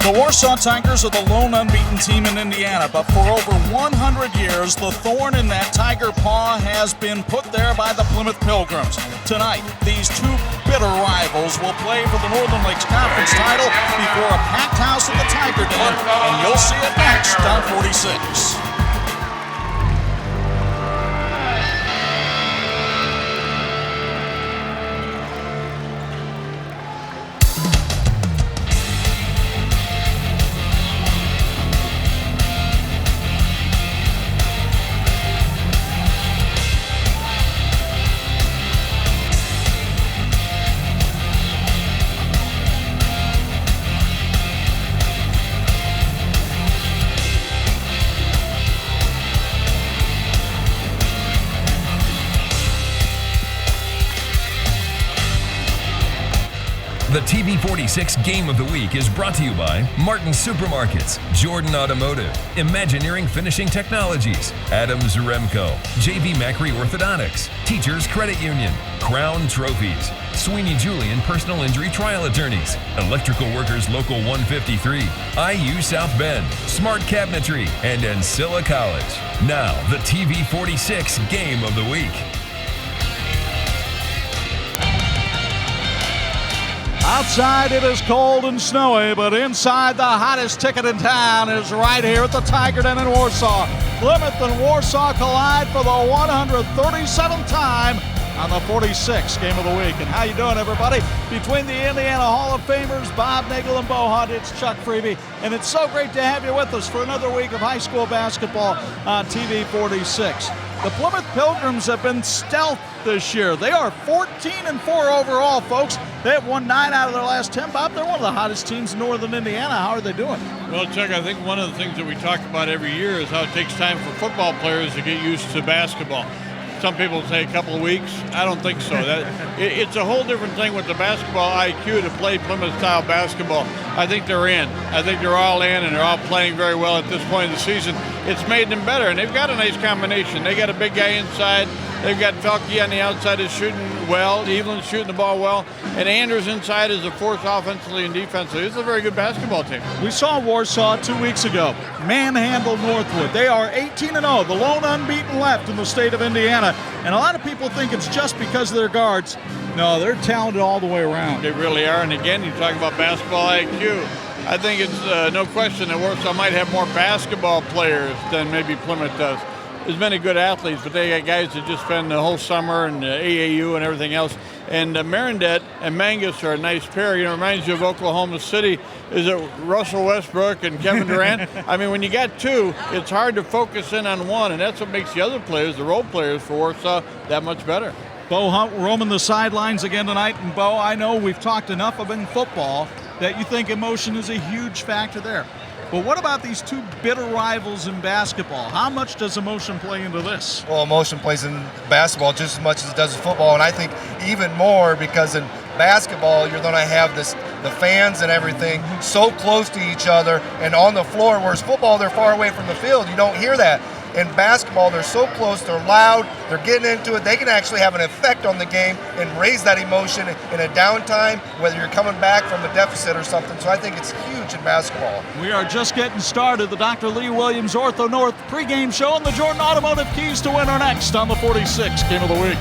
The Warsaw Tigers are the lone unbeaten team in Indiana, but for over 100 years, the thorn in that Tiger paw has been put there by the Plymouth Pilgrims. Tonight, these two bitter rivals will play for the Northern Lakes Conference title before a packed house at the Tiger Den, and you'll see it next on 46. The TV46 Game of the Week is brought to you by Martin Supermarkets, Jordan Automotive, Imagineering Finishing Technologies, Adams Remco, JV Macri Orthodontics, Teachers Credit Union, Crown Trophies, Sweeney Julian Personal Injury Trial Attorneys, Electrical Workers Local 153, IU South Bend, Smart Cabinetry, and Ancilla College. Now, the TV46 Game of the Week. Outside it is cold and snowy, but inside the hottest ticket in town is right here at the Tiger Den in Warsaw. Plymouth and Warsaw collide for the 137th time on the 46th Game of the Week. And how you doing, everybody? Between the Indiana Hall of Famers, Bob Nagel and Bo Hunt, it's Chuck Freeby, and it's so great to have you with us for another week of high school basketball on TV 46. The Plymouth Pilgrims have been stealth this year. They are 14-4 overall, folks. They have won 9 out of their last 10. Bob, they're one of the hottest teams in northern Indiana. How are they doing? Well, Chuck, I think one of the things that we talk about every year is how it takes time for football players to get used to basketball. Some people say a couple of weeks. I don't think so. It's a whole different thing with the basketball IQ to play Plymouth-style basketball. I think they're in. I think they're all in, and they're all playing very well at this point in the season. It's made them better, and they've got a nice combination. They got a big guy inside. They've got Felke on the outside is shooting well. Evelyn's shooting the ball well. And Anders inside is a force offensively and defensively. It's a very good basketball team. We saw Warsaw 2 weeks ago manhandle Northwood. They are 18-0, the lone unbeaten left in the state of Indiana. And a lot of people think it's just because of their guards. No, they're talented all the way around. They really are. And again, you talk about basketball IQ. I think it's no question that Warsaw might have more basketball players than maybe Plymouth does. There's many good athletes, but they got guys that just spend the whole summer and AAU and everything else. And Marandet and Mangas are a nice pair. You know, reminds you of Oklahoma City. Is it Russell Westbrook and Kevin Durant? I mean, when you got two, it's hard to focus in on one, and that's what makes the other players, the role players for Warsaw, that much better. Bo Hunt roaming the sidelines again tonight. And Bo, I know we've talked enough about football that you think emotion is a huge factor there. But what about these two bitter rivals in basketball? How much does emotion play into this? Well, emotion plays in basketball just as much as it does in football, and I think even more because in basketball you're going to have the fans and everything so close to each other and on the floor, whereas football they're far away from the field. You don't hear that. In basketball, they're so close, they're loud, they're getting into it. They can actually have an effect on the game and raise that emotion in a downtime, whether you're coming back from a deficit or something. So I think it's huge in basketball. We are just getting started. The Dr. Lee Williams Ortho North pregame show and the Jordan Automotive Keys to Win are next on the 46 Game of the Week.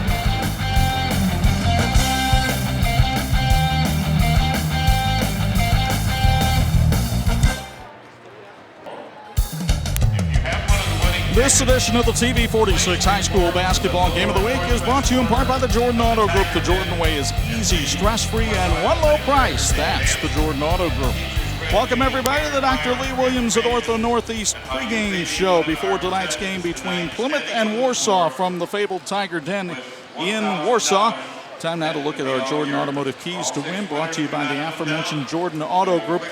This edition of the TV46 High School Basketball Game of the Week is brought to you in part by the Jordan Auto Group. The Jordan way is easy, stress-free, and one low price. That's the Jordan Auto Group. Welcome, everybody, to the Dr. Lee Williams at Ortho Northeast pregame show before tonight's game between Plymouth and Warsaw from the fabled Tiger Den in Warsaw. Time now to look at our Jordan Automotive Keys to Win, brought to you by the aforementioned Jordan Auto Group.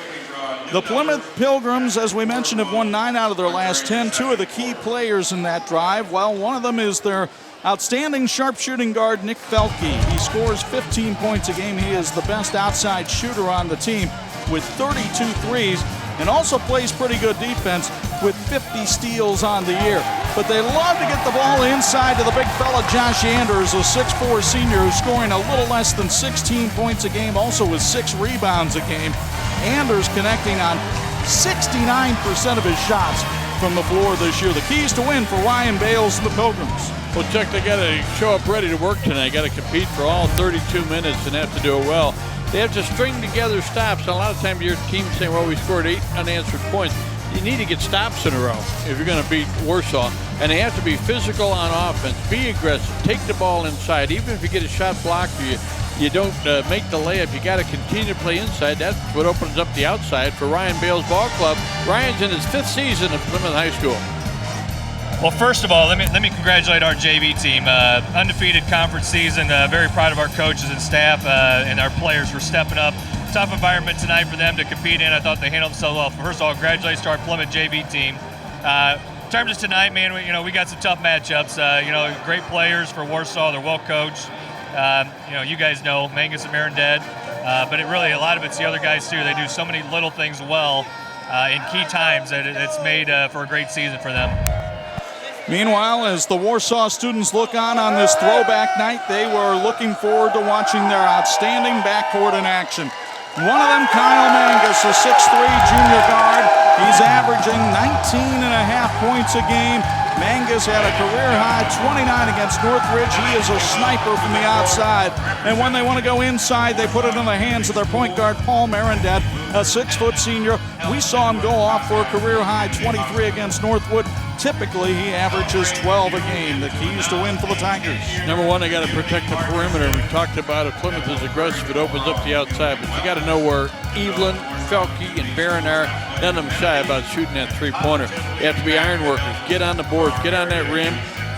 The Plymouth Pilgrims, as we mentioned, have won 9 out of their last 10. 2 of the key players in that drive. Well, one of them is their outstanding sharpshooting guard, Nick Felke. He scores 15 points a game. He is the best outside shooter on the team with 32 threes and also plays pretty good defense with 50 steals on the year. But they love to get the ball inside to the big fella Josh Anders, a 6'4 senior who's scoring a little less than 16 points a game, also with 6 rebounds a game. Anders connecting on 69% of his shots from the floor this year. The keys to win for Ryan Bales and the Pilgrims. Well, Chuck, they got to show up ready to work tonight. Got to compete for all 32 minutes and have to do it well. They have to string together stops. A lot of times your team saying, well, we scored 8 unanswered points. You need to get stops in a row if you're going to beat Warsaw. And they have to be physical on offense, be aggressive, take the ball inside. Even if you get a shot blocked or you don't make the layup, you got to continue to play inside. That's what opens up the outside for Ryan Bales Ball Club. Ryan's in his 5th season of Plymouth High School. Well, first of all, let me congratulate our JV team. Undefeated conference season. Very proud of our coaches and staff and our players for stepping up. Tough environment tonight for them to compete in. I thought they handled themselves well. First of all, congratulations to our Plymouth JV team. In terms of tonight, man, we got some tough matchups. Great players for Warsaw. They're well coached. You guys know Mangas and Marandet, but a lot of it's the other guys too. They do so many little things well in key times that it's made for a great season for them. Meanwhile, as the Warsaw students look on this throwback night, they were looking forward to watching their outstanding backcourt in action. One of them, Kyle Mangas, a 6'3" junior guard. He's averaging 19.5 points a game. Mangas had a career-high 29 against Northridge. He is a sniper from the outside. And when they want to go inside, they put it in the hands of their point guard, Paul Marandet, a 6-foot senior. We saw him go off for a career-high 23 against Northwood. Typically, he averages 12 a game. The keys to win for the Tigers. Number one, they got to protect the perimeter. We talked about it. Plymouth is aggressive. It opens up the outside. But you got to know where Evelyn, Felke, and Barron are. None of them shy about shooting that three-pointer. They have to be iron workers. Get on the boards. Get on that rim.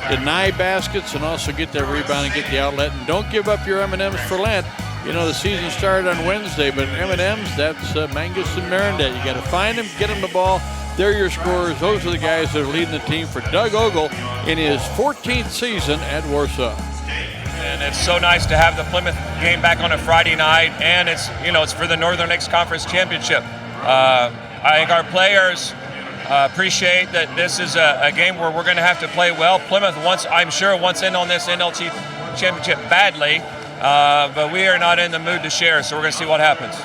Deny baskets and also get that rebound and get the outlet. And don't give up your M&Ms for Lent. The season started on Wednesday, but M&Ms, that's Mangas and Marandet. You got to find them, get them the ball. They're your scorers. Those are the guys that are leading the team for Doug Ogle in his 14th season at Warsaw. And it's so nice to have the Plymouth game back on a Friday night, and it's for the Northern Lakes Conference Championship. I think our players appreciate that this is a game where we're going to have to play well. Plymouth I'm sure wants in on this NLT championship badly, but we are not in the mood to share, so we're going to see what happens.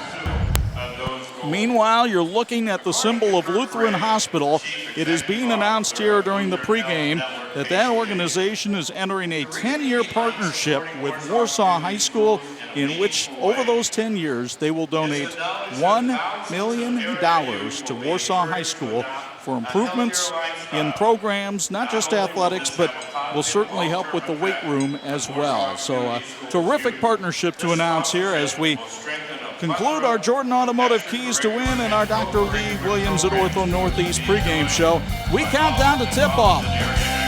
Meanwhile, you're looking at the symbol of Lutheran Hospital. It is being announced here during the pregame that organization is entering a 10-year partnership with Warsaw High School, in which over those 10 years they will donate $1 million to Warsaw High School for improvements in programs, not just athletics, but will certainly help with the weight room as well. So a terrific partnership to announce here as we conclude our Jordan Automotive Keys to Win and our Dr. Lee Williams at Ortho Northeast pregame show. We count down to tip-off.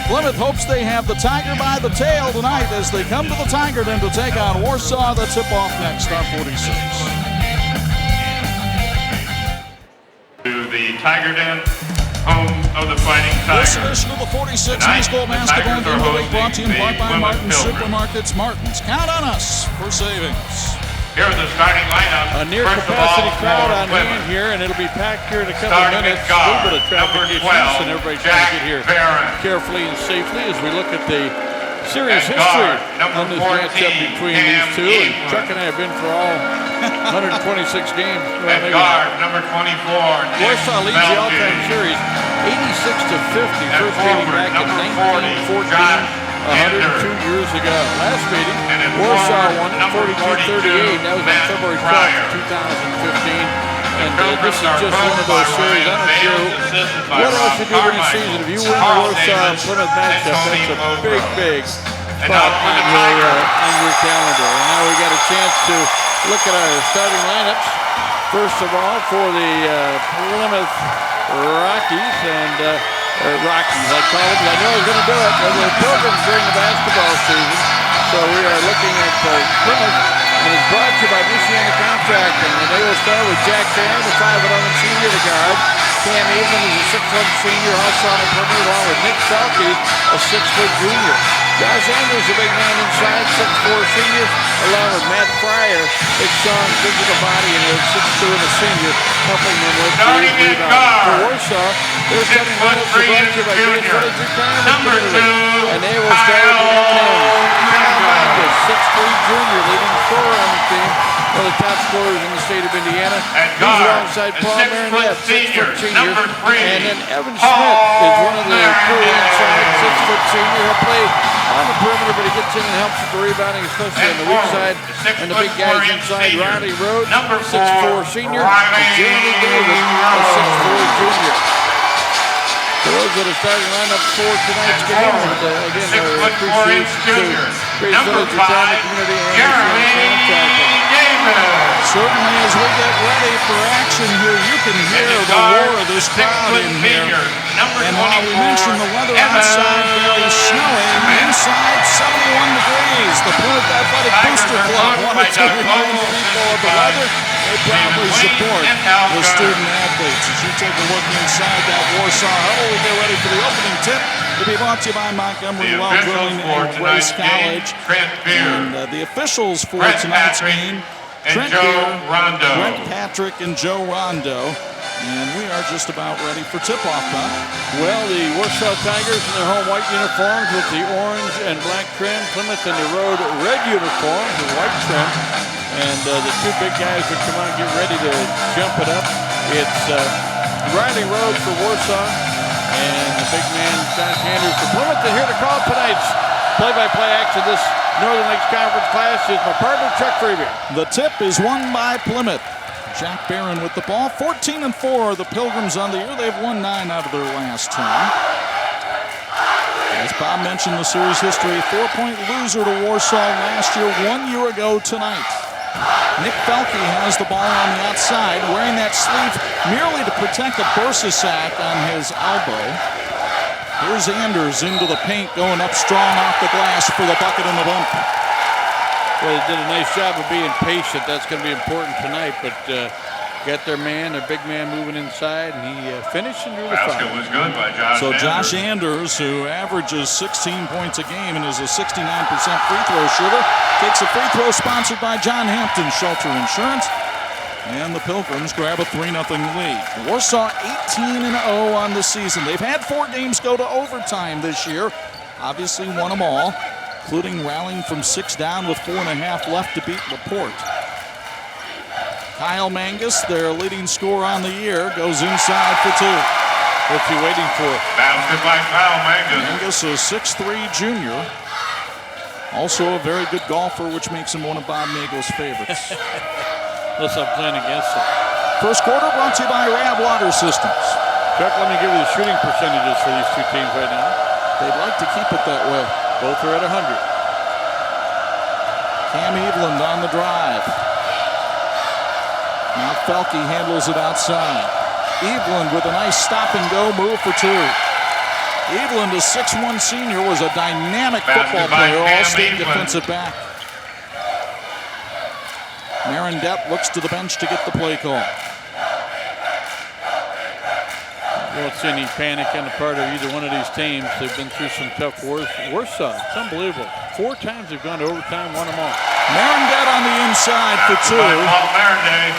Plymouth hopes they have the Tiger by the tail tonight as they come to the Tiger Den to take on Warsaw. The tip-off next on 46. To the Tiger Den, home of the Fighting Tigers. This edition of the 46 High School Basketball Game of the Week brought to you in part by Martin's Supermarkets. Martin's, count on us for savings. Here are the starting lineup. A near capacity crowd on hand here, and it'll be packed here in a couple of minutes. A little bit of traffic issues, and everybody's trying to get here carefully and safely as we look at the serious history on this matchup between these two. And Chuck and I have been for all 126 games. At guard, number 24. Warsaw leads the all-time series 86-50, first dating back in 1914. 102 years ago. Last meeting, Warsaw won 42-38. That was on February 12th, 2015. And this is just one of those series. I don't care what else you do in the season. If you win the Warsaw and Plymouth matchup, that's a big, big spot on your calendar. And now we got a chance to look at our starting lineups. First of all, for the Plymouth Rockies and Rockies, I call it. I know I was going to do it. But the Pilgrims during the basketball season. So we are looking at Plymouth, and it's brought to you by Michiana Contracting. And they will start with Jack Barron, the 5'11" senior, the guard. Cam Evelyn is a 6'1" senior, also on the perimeter, along with Nick Felke, a 6-foot junior. Josh Andrews, a big man inside, 6'4" senior, along with Matt Fryer, big strong physical body, and a 6'2" and a senior, helping them with the rebound. For Warsaw, they're setting lineups brought to you by James Village Retirement Community, and they will start with the Mangas, 6'3" junior, leading scorer on the team. One of the top scorers in the state of Indiana. He's alongside Paul Marandet, 6-foot senior. And then Evan Smith is one of the crew inside, 6-foot senior. He'll play on the perimeter, but he gets in and helps with the rebounding, especially on the weak side. And the big guys inside, Riley Rhodes, 6'4" senior, and Jeremy Davis, a 6'4" junior. For those that are starting lineup for tonight's game, and again, our appreciation to Great Village Retirement Community and certainly as we get ready for action here, you can hear the roar of this crowd in here. And while we mentioned the weather outside very snowing, inside 71 degrees. The Plymouth Athletic Booster Club wanted to remind people of the weather. They proudly support the student athletes. As you take a look inside that Warsaw huddle, we get ready for the opening tip to be brought to you by Montgomery Well Drilling and Grace College. And the officials for tonight's game, Trent Beer, Brent Patrick, and Joe Rondo. And we are just about ready for tip-off time. Well, the Warsaw Tigers in their home white uniforms with the orange and black trim. Plymouth in the road red uniforms with white trim. And the two big guys that come out and get ready to jump it up. It's Riley Rhodes for Warsaw and the big man, Josh Andrews for Plymouth. And here to call tonight's play-by-play action this Northern Lakes Conference class is my partner, Chuck Freeman. The tip is won by Plymouth. Jack Barron with the ball. 14-4 are the Pilgrims on the year. They've won 9 out of their last 10. As Bob mentioned, the series history, 4-point loser to Warsaw last year, 1 year ago tonight. Nick Felke has the ball on the outside, wearing that sleeve merely to protect a bursa sack on his elbow. Here's Anders into the paint, going up strong off the glass for the bucket and the bump. Well, they did a nice job of being patient. That's going to be important tonight, but got their man, their big man moving inside, and he finished and drew the foul. Basket was good by Josh So Anders. Josh Anders, who averages 16 points a game and is a 69% free throw shooter, takes a free throw sponsored by John Hampton Shelter Insurance. And the Pilgrims grab a 3-0 lead. Warsaw 18-0 on the season. They've had 4 games go to overtime this year. Obviously won them all, including rallying from 6 down with 4.5 left to beat LaPorte. Kyle Mangas, their leading scorer on the year, goes inside for 2. What's he waiting for? Basket by Kyle Mangas. Mangas, a 6'3" junior. Also a very good golfer, which makes him one of Bob Nagel's favorites. Unless I'm playing against him. First quarter brought to you by Rab Water Systems. Chuck, let me give you the shooting percentages for these two teams right now. They'd like to keep it that way. Both are at 100. Cam Eveland on the drive. Now Felke handles it outside. Eveland with a nice stop-and-go move for 2. Eveland, a 6'1" senior, was a dynamic football player, all-state defensive back. Marandet looks to the bench to get the play call. You won't see any panic on the part of either one of these teams. They've been through some tough wars. Warsaw, it's unbelievable. 4 times they've gone to overtime, won them all. Marandet on the inside for 2. Paul Marandet.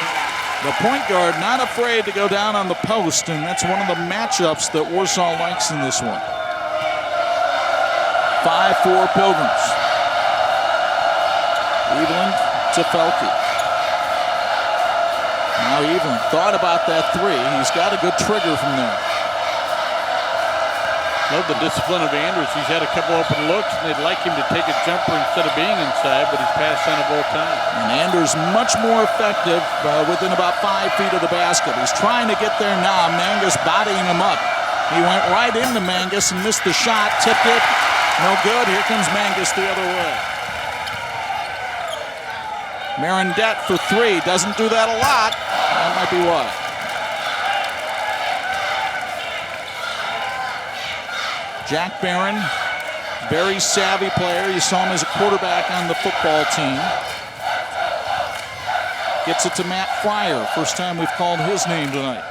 The point guard not afraid to go down on the post, and that's one of the matchups that Warsaw likes in this one. 5-4 Pilgrims. Eveland to Felke. Now Eveland thought about that 3. He's got a good trigger from there. Love the discipline of Anders. He's had a couple open looks, and they'd like him to take a jumper instead of being inside, but he's passed on it both times. And Anders much more effective within about 5 feet of the basket. He's trying to get there now. Mangas bodying him up. He went right into Mangas and missed the shot, tipped it. No good. Here comes Mangas the other way. Marandet for 3. Doesn't do that a lot. That might be why. Jack Barron, very savvy player. You saw him as a quarterback on the football team. Gets it to Matt Fryer. First time we've called his name tonight.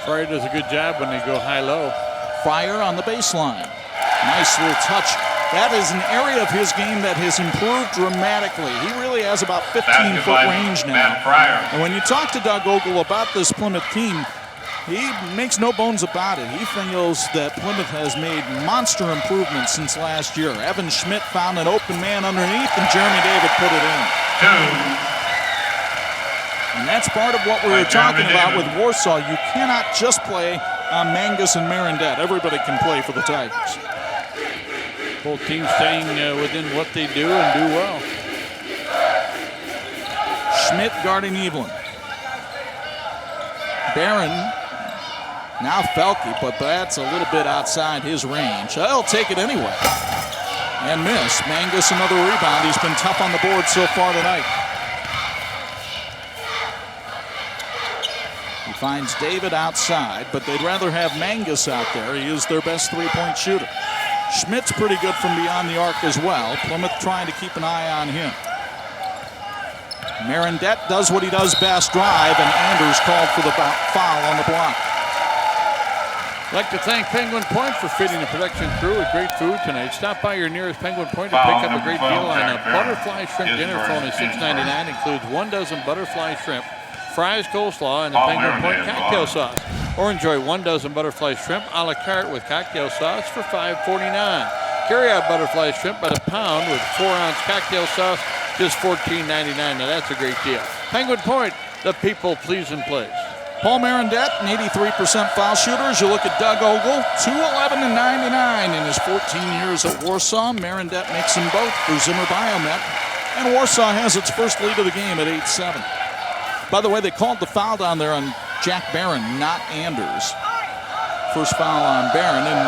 Fryer does a good job when they go high-low. Fryer on the baseline. Nice little touch. That is an area of his game that has improved dramatically. He really has about 15-foot range now. And when you talk to Doug Ogle about this Plymouth team, He makes no bones about it. He feels that Plymouth has made monster improvements since last year. Evan Schmidt found an open man underneath, and Jeremy David put it in. 2. And that's part of what we were talking about with Warsaw. You cannot just play on Mangas and Marandet. Everybody can play for the Tigers. Both teams staying within what they do and do well. Schmidt guarding Evelyn. Barron, now Felke, but that's a little bit outside his range. He'll take it anyway. And miss. Mangas another rebound. He's been tough on the board so far tonight. He finds David outside, but they'd rather have Mangas out there. He is their best three-point shooter. Schmidt's pretty good from beyond the arc as well. Plymouth trying to keep an eye on him. Marandet does what he does best, drive, and Anders called for the foul on the block. I'd like to thank Penguin Point for feeding the production crew with great food tonight. Stop by your nearest Penguin Point to pick up a great deal on a butterfly shrimp dinner for only $6.99. Includes 1 dozen butterfly shrimp, fries, coleslaw, and the Penguin Point cocktail sauce. Or enjoy 1 dozen butterfly shrimp a la carte with cocktail sauce for $5.49. Carry out butterfly shrimp by the pound with 4-ounce cocktail sauce, just $14.99. Now that's a great deal. Penguin Point, the people-pleasing place. Paul Marandet, an 83% foul shooter. As you look at Doug Ogle, 211 and 99 in his 14 years at Warsaw. Marandet makes them both for Zimmer Biomet. And Warsaw has its first lead of the game at 8-7. By the way, they called the foul down there on Jack Barron, not Anders. First foul on Barron, and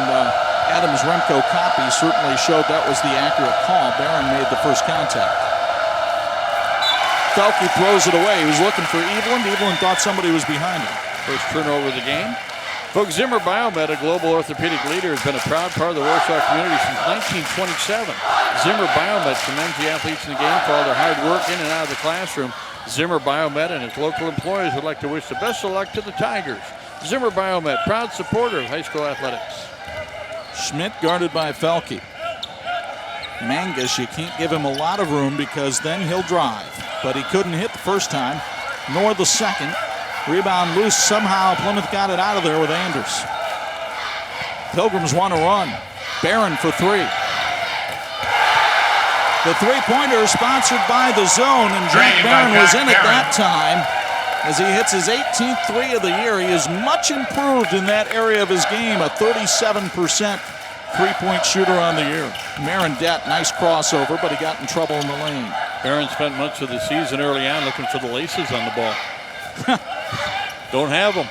Adams' Remco copy certainly showed that was the accurate call. Barron made the first contact. Felke throws it away. He was looking for Evelyn. Evelyn thought somebody was behind him. First turnover of the game. Folks, Zimmer Biomet, a global orthopedic leader, has been a proud part of the Warsaw community since 1927. Zimmer Biomet commends the athletes in the game for all their hard work in and out of the classroom. Zimmer Biomet and its local employees would like to wish the best of luck to the Tigers. Zimmer Biomet, proud supporter of high school athletics. Schmidt guarded by Felke. Mangas, you can't give him a lot of room because then he'll drive. But he couldn't hit the first time, nor the second. Rebound loose. Somehow Plymouth got it out of there with Anders. Pilgrims want to run. Barron for three. The three-pointer sponsored by the Zone, and Jack Barron was in at that time as he hits his 18th three of the year. He is much improved in that area of his game, a 37% three-point shooter on the year. Marandet, nice crossover, but he got in trouble in the lane. Barron spent much of the season early on looking for the laces on the ball. Don't have them.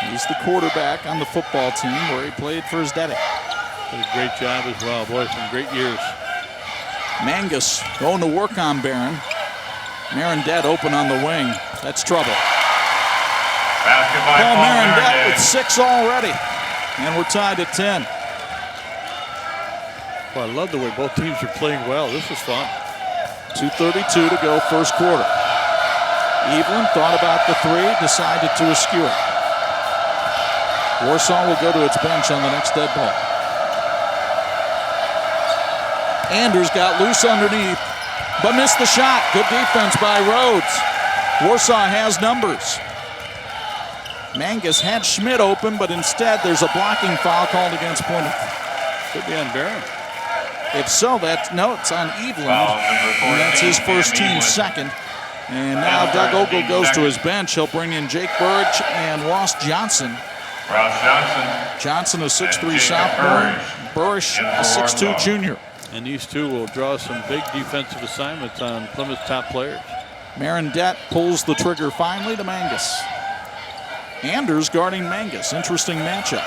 He's the quarterback on the football team where he played for his daddy. Did a great job as well. Boy, some great years. Mangas going to work on Barron. Marandet open on the wing. That's trouble. Paul Marandet with 6 already. And we're tied at 10. Well, I love the way both teams are playing well. This is fun. 2:32 to go first quarter. Evelyn thought about the three, decided to eschew it. Warsaw will go to its bench on the next dead ball. Anders got loose underneath, but missed the shot. Good defense by Rhodes. Warsaw has numbers. Mangas had Schmidt open, but instead there's a blocking foul called against Plymouth. Could be on Barron. If so, it's on Evelyn. And that's his first team second. And now Doug Ogle goes to his bench. He'll bring in Jake Burge and Ross Johnson. Johnson, a 6'3 sophomore. Burge, a 6'2 junior. And these two will draw some big defensive assignments on Plymouth's top players. Marandet pulls the trigger finally to Mangas. Anders guarding Mangas. Interesting matchup.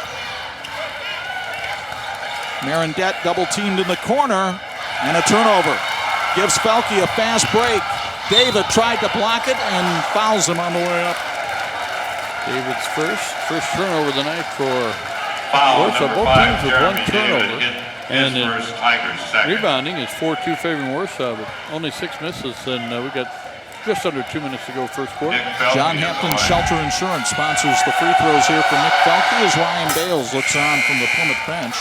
Marandet double teamed in the corner and a turnover. Gives Felke a fast break. David tried to block it and fouls him on the way up. David's first turnover of the night for Warsaw. Both teams with 1 turnover. And rebounding is 4-2 favoring Warsaw, but only 6 misses. And we got just under 2 minutes to go first quarter. John Hampton Shelter Insurance sponsors the free throws here for Nick Felke as Ryan Bales looks on from the Plymouth bench.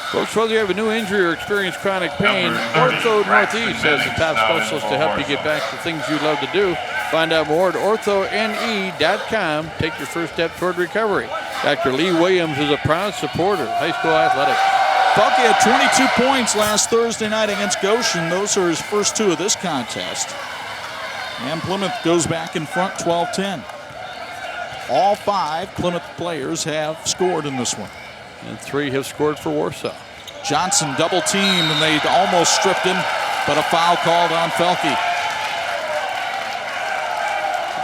Folks, whether you have a new injury or experience chronic pain, Ortho Northeast has the top specialist to help you get back to things you love to do. Find out more at orthone.com. Take your first step toward recovery. Dr. Lee Williams is a proud supporter of high school athletics. Felke had 22 points last Thursday night against Goshen. Those are his first 2 of this contest. And Plymouth goes back in front 12-10. All 5 Plymouth players have scored in this one. And 3 have scored for Warsaw. Johnson double teamed and they almost stripped him, but a foul called on Felke.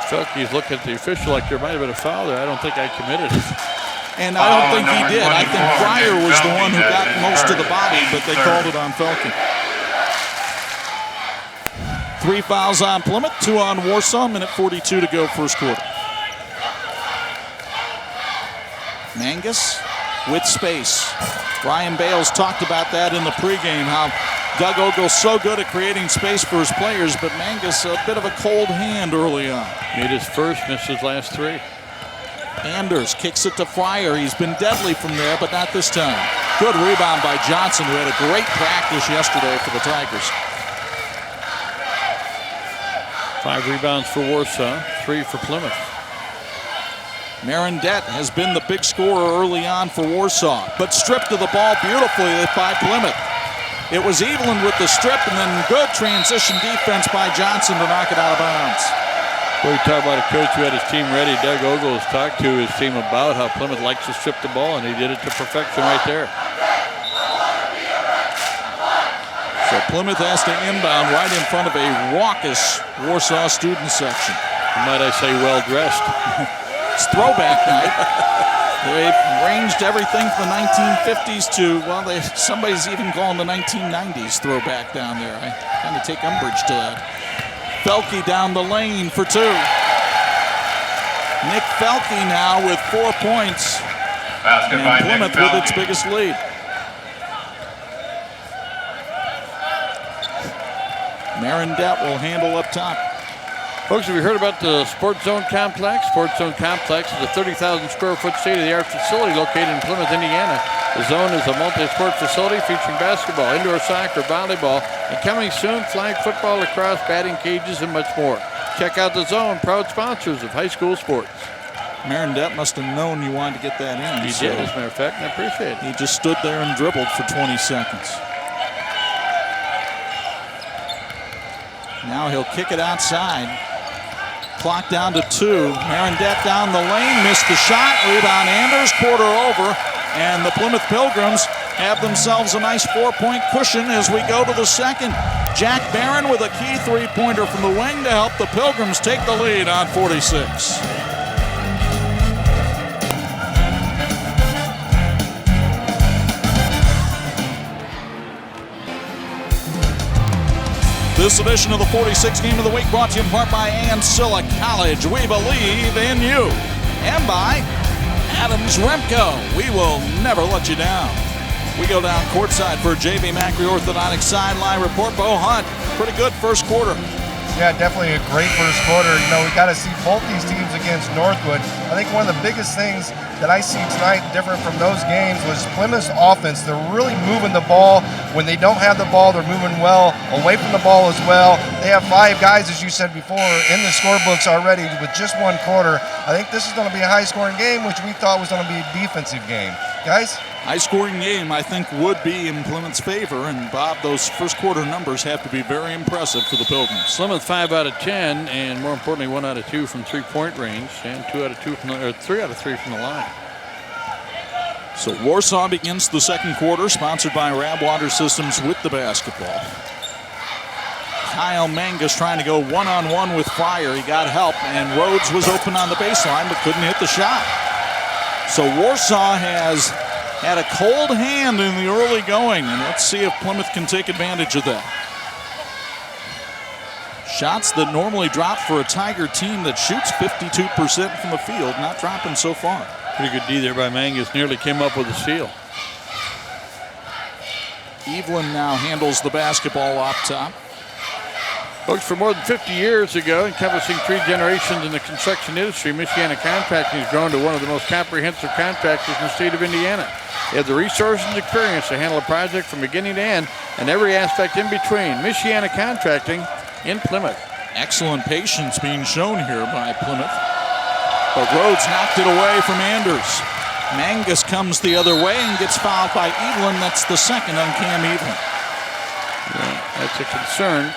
Felke's looking at the official like there might have been a foul there. I don't think I committed it. And I don't think he did. I think Fryer was the one who got most of the body, but they called it on Felke. 3 fouls on Plymouth, 2 on Warsaw, minute 42 to go first quarter. Mangas with space. Ryan Bales talked about that in the pregame, how Doug Ogle's so good at creating space for his players, but Mangas a bit of a cold hand early on. Made his first, missed his last 3. Anders kicks it to Fryer. He's been deadly from there, but not this time. Good rebound by Johnson, who had a great practice yesterday for the Tigers. 5 rebounds for Warsaw, 3 for Plymouth. Marandet has been the big scorer early on for Warsaw, but stripped of the ball beautifully by Plymouth. It was Evelyn with the strip, and then good transition defense by Johnson to knock it out of bounds. Well, we talk about a coach who had his team ready. Doug Ogle has talked to his team about how Plymouth likes to strip the ball, and he did it to perfection right there. So Plymouth has to inbound right in front of a raucous Warsaw student section. Might I say well-dressed. It's throwback night. They've ranged everything from the 1950s to, well, somebody's even calling the 1990s throwback down there. I kind of take umbrage to that. Felke down the lane for 2. Nick Felke now with 4 points. And Plymouth with its biggest lead. Marandet will handle up top. Folks, have you heard about the Sports Zone Complex? Sports Zone Complex is a 30,000 square foot state-of-the-art facility located in Plymouth, Indiana. The Zone is a multi-sport facility featuring basketball, indoor soccer, volleyball, and coming soon, flag football, lacrosse, batting cages, and much more. Check out The Zone, proud sponsors of high school sports. Marandet must have known you wanted to get that in. He did, as a matter of fact, and I appreciate it. He just stood there and dribbled for 20 seconds. Now he'll kick it outside. Clock down to 2. Marandet down the lane, missed the shot. Rebound Anders, quarter over. And the Plymouth Pilgrims have themselves a nice 4-point cushion as we go to the second. Jack Barron with a key 3-pointer from the wing to help the Pilgrims take the lead on 46. This edition of the 46 Game of the Week brought to you in part by Ancilla College. We believe in you. And by Adams Remco. We will never let you down. We go down courtside for JV Macri Orthodontic Sideline Report. Bo Hunt, pretty good first quarter. Yeah, definitely a great first quarter. You know, we got to see both these teams against Northwood. I think one of the biggest things that I see tonight different from those games was Plymouth's offense. They're really moving the ball. When they don't have the ball, they're moving well, away from the ball as well. They have 5 guys, as you said before, in the scorebooks already with just 1 quarter. I think this is going to be a high-scoring game, which we thought was going to be a defensive game. Guys? High-scoring game, I think, would be in Plymouth's favor. And, Bob, those first quarter numbers have to be very impressive for the Pilgrims. Plymouth 5 out of 10, and more importantly, 1 out of 2 from 3-point range, and 3 out of 3 from the line. So Warsaw begins the second quarter, sponsored by Rab Water Systems with the basketball. Kyle Mangas trying to go one-on-one with Fryer. He got help, and Rhodes was open on the baseline but couldn't hit the shot. So Warsaw has had a cold hand in the early going, and let's see if Plymouth can take advantage of that. Shots that normally drop for a Tiger team that shoots 52% from the field, not dropping so far. Pretty good D there by Mangas, nearly came up with a steal. Evelyn now handles the basketball off top. Folks, for more than 50 years ago, encompassing 3 generations in the construction industry, Michiana Contracting has grown to one of the most comprehensive contractors in the state of Indiana. They have the resources and experience to handle a project from beginning to end and every aspect in between. Michiana Contracting in Plymouth. Excellent patience being shown here by Plymouth. But Rhodes knocked it away from Anders. Mangas comes the other way and gets fouled by Evelyn. That's the second on Cam Evelyn. Yeah, that's a concern.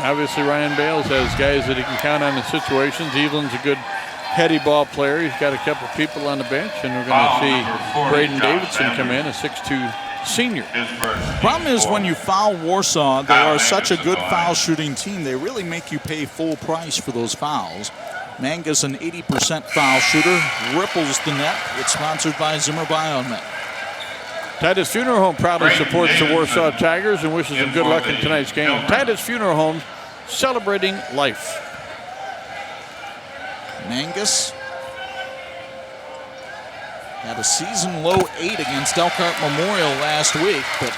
Obviously, Ryan Bales has guys that he can count on in situations. Evelyn's a good heady ball player. He's got a couple people on the bench, and we're going to see Braden Davidson come in, a 6'2" senior. Problem is when you foul Warsaw, they are such a good foul shooting team. They really make you pay full price for those fouls. Mangas, an 80% foul shooter, ripples the net. It's sponsored by Zimmer Biomet. Titus Funeral Home proudly supports the Warsaw Tigers and wishes them good luck in tonight's game. Titus Funeral Home, celebrating life. Mangas had a season-low 8 against Elkhart Memorial last week, but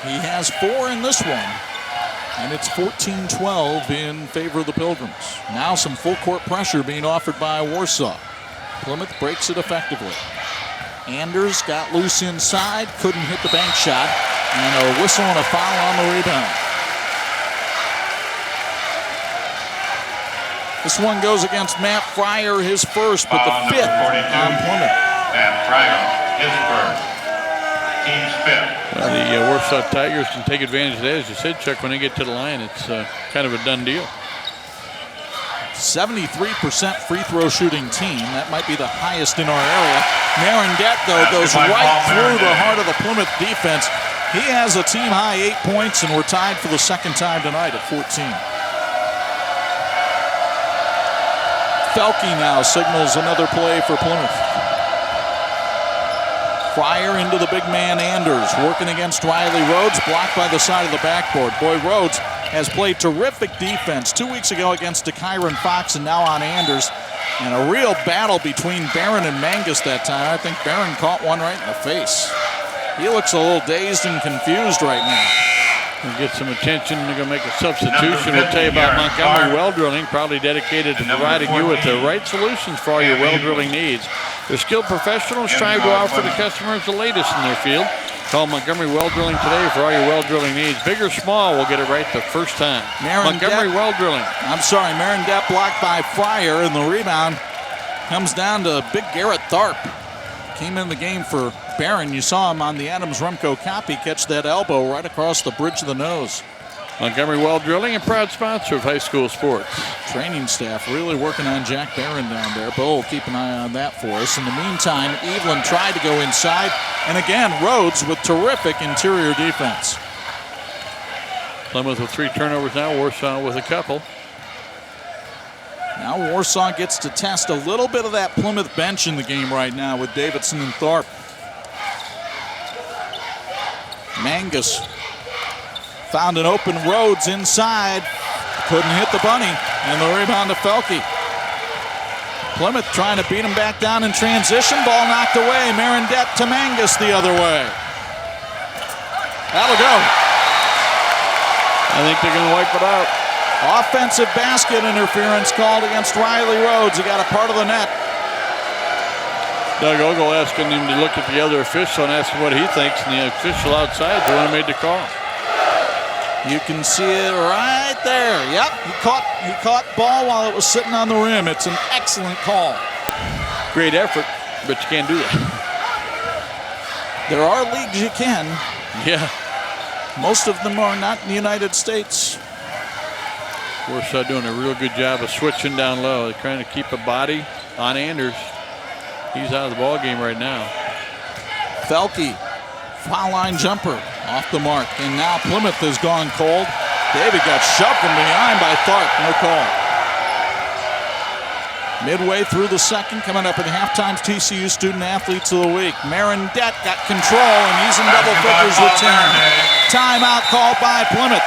he has 4 in this one, and it's 14-12 in favor of the Pilgrims. Now some full-court pressure being offered by Warsaw. Plymouth breaks it effectively. Anders got loose inside, couldn't hit the bank shot, and a whistle and a foul on the rebound. This one goes against Matt Fryer, his first, but the 5th on Plymouth. Matt Fryer, his first. Team's 5th. Well, the Warsaw Tigers can take advantage of that. As you said, Chuck, when they get to the line, it's kind of a done deal. 73% free throw shooting team. That might be the highest in our area. Marandet, though, goes right through the heart of the Plymouth defense. He has a team-high 8 points, and we're tied for the second time tonight at 14. Felke now signals another play for Plymouth. Fryer into the big man Anders, working against Riley Rhodes, blocked by the side of the backboard. Boy, Rhodes has played terrific defense 2 weeks ago against DeKyron Fox and now on Anders. And a real battle between Barron and Mangas that time. I think Barron caught one right in the face. He looks a little dazed and confused right now. We'll get some attention. They're going to make a substitution. We'll tell you about Montgomery Well Drilling, probably dedicated to providing you with the right solutions for all your well drilling needs. They're skilled professionals trying to offer the customers the latest in their field. Call Montgomery Well Drilling today for all your well drilling needs. Big or small, we'll get it right the first time. Montgomery Well Drilling. Marandet blocked by Fryer, and the rebound comes down to big Garrett Tharp. Came in the game for Barron. You saw him on the Adams-Remco copy catch that elbow right across the bridge of the nose. Montgomery Well Drilling, a proud sponsor of high school sports. Training staff really working on Jack Barron down there. Bo will keep an eye on that for us. In the meantime, Evelyn tried to go inside. And again, Rhodes with terrific interior defense. Plymouth with 3 turnovers now. Warsaw with a couple. Now Warsaw gets to test a little bit of that Plymouth bench in the game right now with Davidson and Tharp. Mangas found an open Rhodes inside. Couldn't hit the bunny. And the rebound to Felke. Plymouth trying to beat him back down in transition. Ball knocked away. Marandet to Mangas the other way. That'll go. I think they're going to wipe it out. Offensive basket interference called against Riley Rhodes. He got a part of the net. Doug Ogle asking him to look at the other official and ask him what he thinks, and the official outside is the one who made the call. You can see it right there. Yep, he caught ball while it was sitting on the rim. It's an excellent call. Great effort, but you can't do that. There are leagues you can. Yeah. Most of them are not in the United States. Warsaw doing a real good job of switching down low. They're trying to keep a body on Anders. He's out of the ball game right now. Felke, foul line jumper off the mark. And now Plymouth has gone cold. David got shoved from behind by Tharp. No call. Midway through the second, coming up at halftime's TCU Student Athletes of the Week. Marandet got control, and he's in double figures with 10. Timeout called by Plymouth.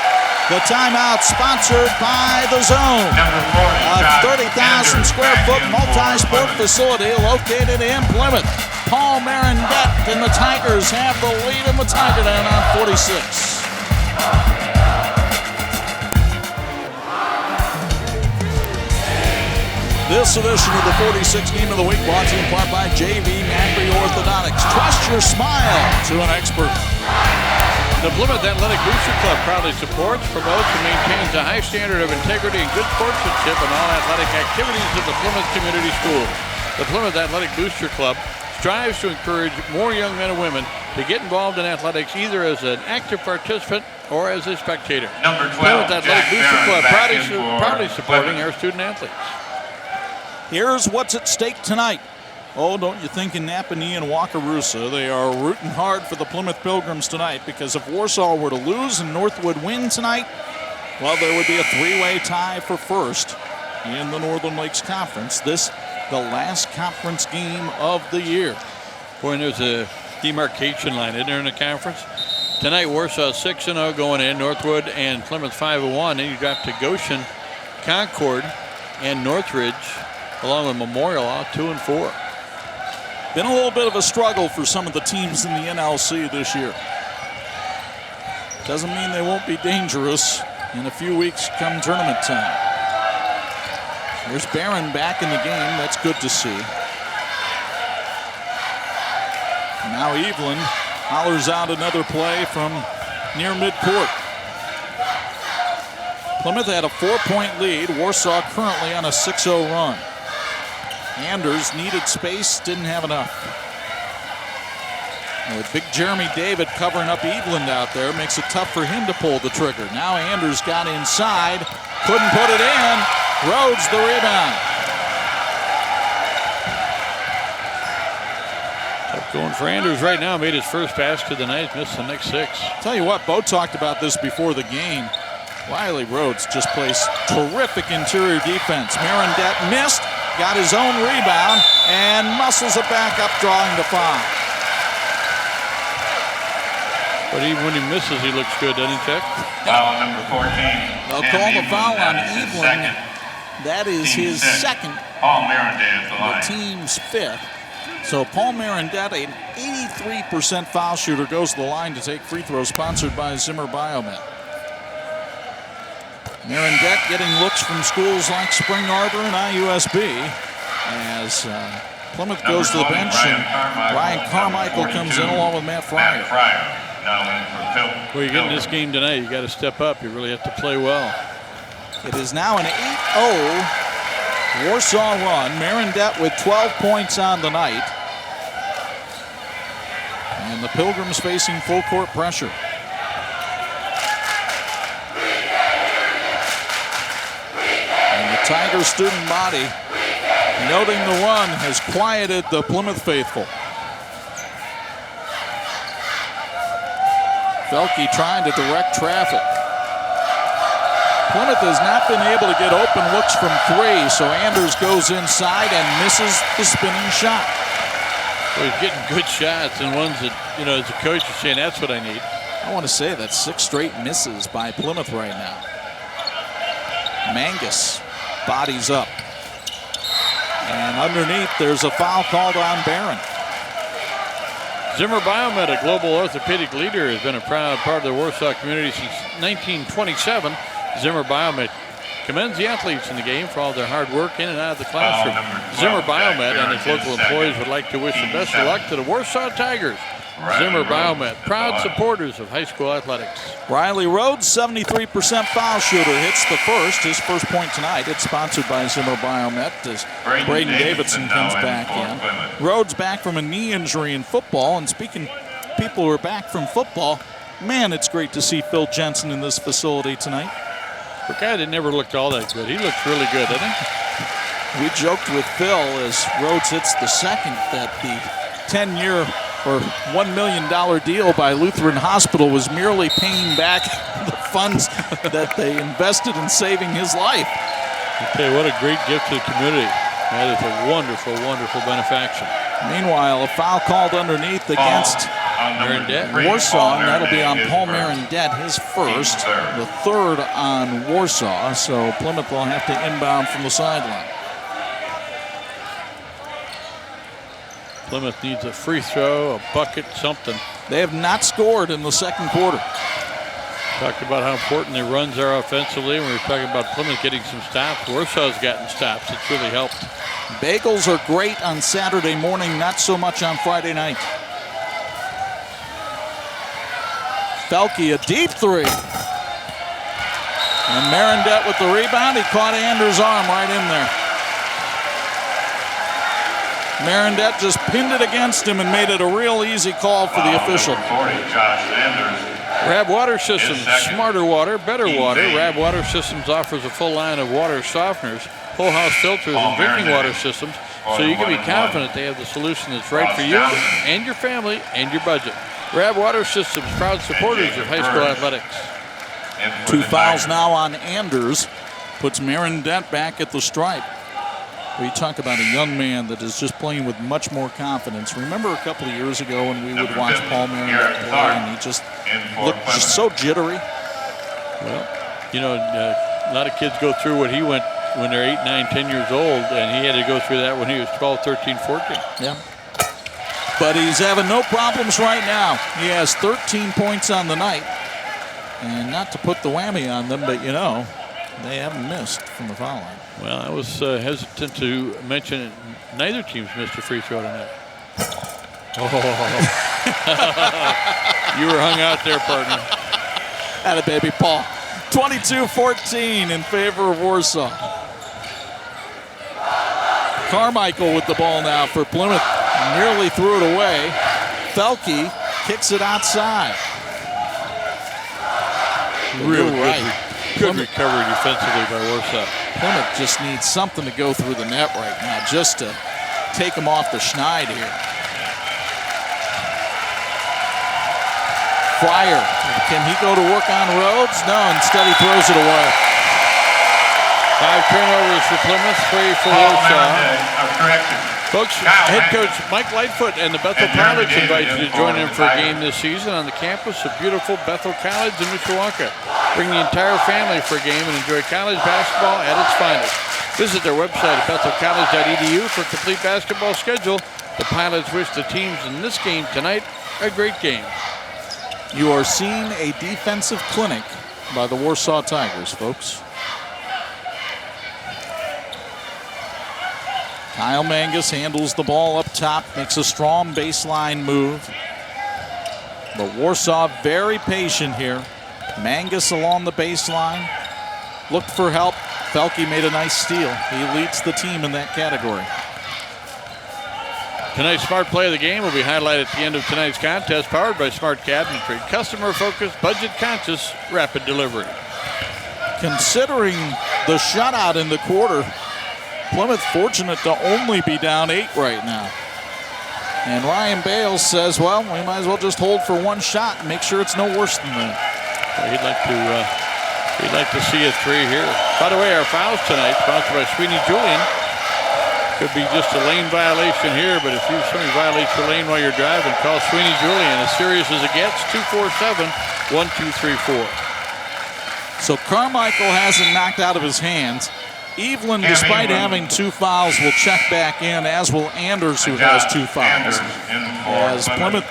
The timeout sponsored by The Zone, a 30,000 square foot multi-sport facility located in Plymouth. Paul Marandet and the Tigers have the lead in the Tiger Den on 46. This edition of the 46 Game of the Week brought to you in part by JV Macri Orthodontics. Trust your smile to an expert. The Plymouth Athletic Booster Club proudly supports, promotes, and maintains a high standard of integrity and good sportsmanship in all athletic activities at the Plymouth Community Schools. The Plymouth Athletic Booster Club strives to encourage more young men and women to get involved in athletics either as an active participant or as a spectator. Number 12, Plymouth Athletic Booster Club proudly supporting Plymouth. our student athletes. Here's what's at stake tonight. Oh, don't you think in Napanee and Wakarusa they are rooting hard for the Plymouth Pilgrims tonight, because if Warsaw were to lose and Northwood win tonight, well, there would be a three-way tie for first in the Northern Lakes Conference. This, the last conference game of the year. Boy, and there's a demarcation line, isn't there, in the conference? Tonight, Warsaw 6-0 going in, Northwood and Plymouth 5-1. Then you drop to Goshen, Concord, and Northridge, along with Memorial, all 2-4. Been a little bit of a struggle for some of the teams in the NLC this year. Doesn't mean they won't be dangerous in a few weeks come tournament time. There's Barron back in the game. That's good to see. Now Evelyn hollers out another play from near midcourt. Plymouth had a 4-point lead. Warsaw currently on a 6-0 run. Anders needed space, didn't have enough. And with big Jeremy David covering up Eveland out there, makes it tough for him to pull the trigger. Now Anders got inside, couldn't put it in. Rhodes the rebound. Tough going for Anders right now. Made his first pass to the night, missed the next 6. Tell you what, Bo talked about this before the game. Riley Rhodes just plays terrific interior defense. Marandet missed, got his own rebound, and muscles it back up, drawing the foul. But even when he misses, he looks good, doesn't he, Chuck? Foul number 14. They'll call the foul on Evelyn. That is his second. Paul Marandet at the line. The team's 5th. So Paul Marandet, an 83% foul shooter, goes to the line to take free throws, sponsored by Zimmer Biomet. Marandet getting looks from schools like Spring Arbor and IUSB as Plymouth goes to the bench, and Ryan Carmichael comes in along with Matt Fryer. Matt Fryer now in for Pilgrims. Well, you get in this game tonight, you got to step up. You really have to play well. It is now an 8-0 Warsaw run. Marandet with 12 points on the night. And the Pilgrims facing full court pressure. Tiger student body, noting the run, has quieted the Plymouth faithful. Felke trying to direct traffic. Plymouth has not been able to get open looks from 3, so Anders goes inside and misses the spinning shot. Well, he's getting good shots and ones that, you know, as a coach, you're saying that's what I need. I want to say that's 6 straight misses by Plymouth right now. Mangas bodies up. And underneath, there's a foul called on Barron. Zimmer Biomet, a global orthopedic leader, has been a proud part of the Warsaw community since 1927. Zimmer Biomet commends the athletes in the game for all their hard work in and out of the classroom. Zimmer Biomet and its local employees would like to wish the best of luck to the Warsaw Tigers. Zimmer Biomet, proud supporters of high school athletics. Riley Rhodes, 73% foul shooter, hits the first, his first point tonight. It's sponsored by Zimmer Biomet as Braden Davidson comes back in. Rhodes back from a knee injury in football, and speaking people who are back from football, man, it's great to see Phil Jensen in this facility tonight. For a guy that never looked all that good, he looks really good, doesn't he? We joked with Phil as Rhodes hits the second that the 10-year or $1 million deal by Lutheran Hospital was merely paying back the funds that they invested in saving his life. I tell you, what a great gift to the community. That is a wonderful, wonderful benefaction. Meanwhile, a foul called underneath against Warsaw, and that'll be on Paul Marandet, his first, the third on Warsaw, so Plymouth will have to inbound from the sideline. Plymouth needs a free throw, a bucket, something. They have not scored in the second quarter. Talked about how important the runs are offensively. We were talking about Plymouth getting some stops. Warsaw's gotten stops. It's really helped. Bagels are great on Saturday morning, not so much on Friday night. Felke, a deep three. And Marandet with the rebound. He caught Anders' arm right in there. Marandet just pinned it against him and made it a real easy call for the official. 40, Josh Anders. Rab Water Systems, smarter water, better water. Rab Water Systems offers a full line of water softeners, whole house filters, and drinking water systems, so you can be confident they have the solution that's right for you and your family and your budget. Rab Water Systems, proud supporters of high school athletics. 2 fouls now on Anders. Puts Marandet back at the stripe. We talk about a young man that is just playing with much more confidence. Remember a couple of years ago when we would watch Paul Marandet play and he just looked just so jittery? Well, you know, a lot of kids go through what he went when they're 8, 9, 10 years old, and he had to go through that when he was 12, 13, 14. Yeah. But he's having no problems right now. He has 13 points on the night. And not to put the whammy on them, but you know, they haven't missed from the foul line. Well, I was hesitant to mention it. Neither team's missed a free throw tonight. Oh. You were hung out there, partner. Atta baby, Paul. 22-14 in favor of Warsaw. Carmichael with the ball now for Plymouth. Nearly threw it away. Felke kicks it outside. Really right. Good recovery defensively by Warsaw. Plymouth just needs something to go through the net right now just to take him off the schneid here. Fryer, can he go to work on Rhodes? No, instead he throws it away. 5 turnovers for Plymouth, 3 for Warsaw. Folks, head coach Mike Lightfoot and the Bethel College invite you to join him for a game this season on the campus of beautiful Bethel College in Mishawaka. Bring the entire family for a game and enjoy college basketball at its finest. Visit their website at bethelcollege.edu for a complete basketball schedule. The Pilots wish the teams in this game tonight a great game. You are seeing a defensive clinic by the Warsaw Tigers, folks. Kyle Mangas handles the ball up top, makes a strong baseline move. But Warsaw very patient here. Mangas along the baseline, looked for help. Felke made a nice steal. He leads the team in that category. Tonight's Smart Play of the Game will be highlighted at the end of tonight's contest, powered by Smart Cabinetry. Customer-focused, budget-conscious, rapid delivery. Considering the shutout in the quarter, Plymouth fortunate to only be down 8 right now. And Ryan Bales says, well, we might as well just hold for one shot and make sure it's no worse than that. Well, he'd like to see a 3 here. By the way, our fouls tonight, sponsored by Sweeney Julian. Could be just a lane violation here, but if somebody violates your lane while you're driving, call Sweeney Julian. As serious as it gets, 247-1234. So Carmichael hasn't knocked out of his hands. Evelyn, despite having 2 fouls, will check back in, as will Anders, who has 2 fouls. As Plymouth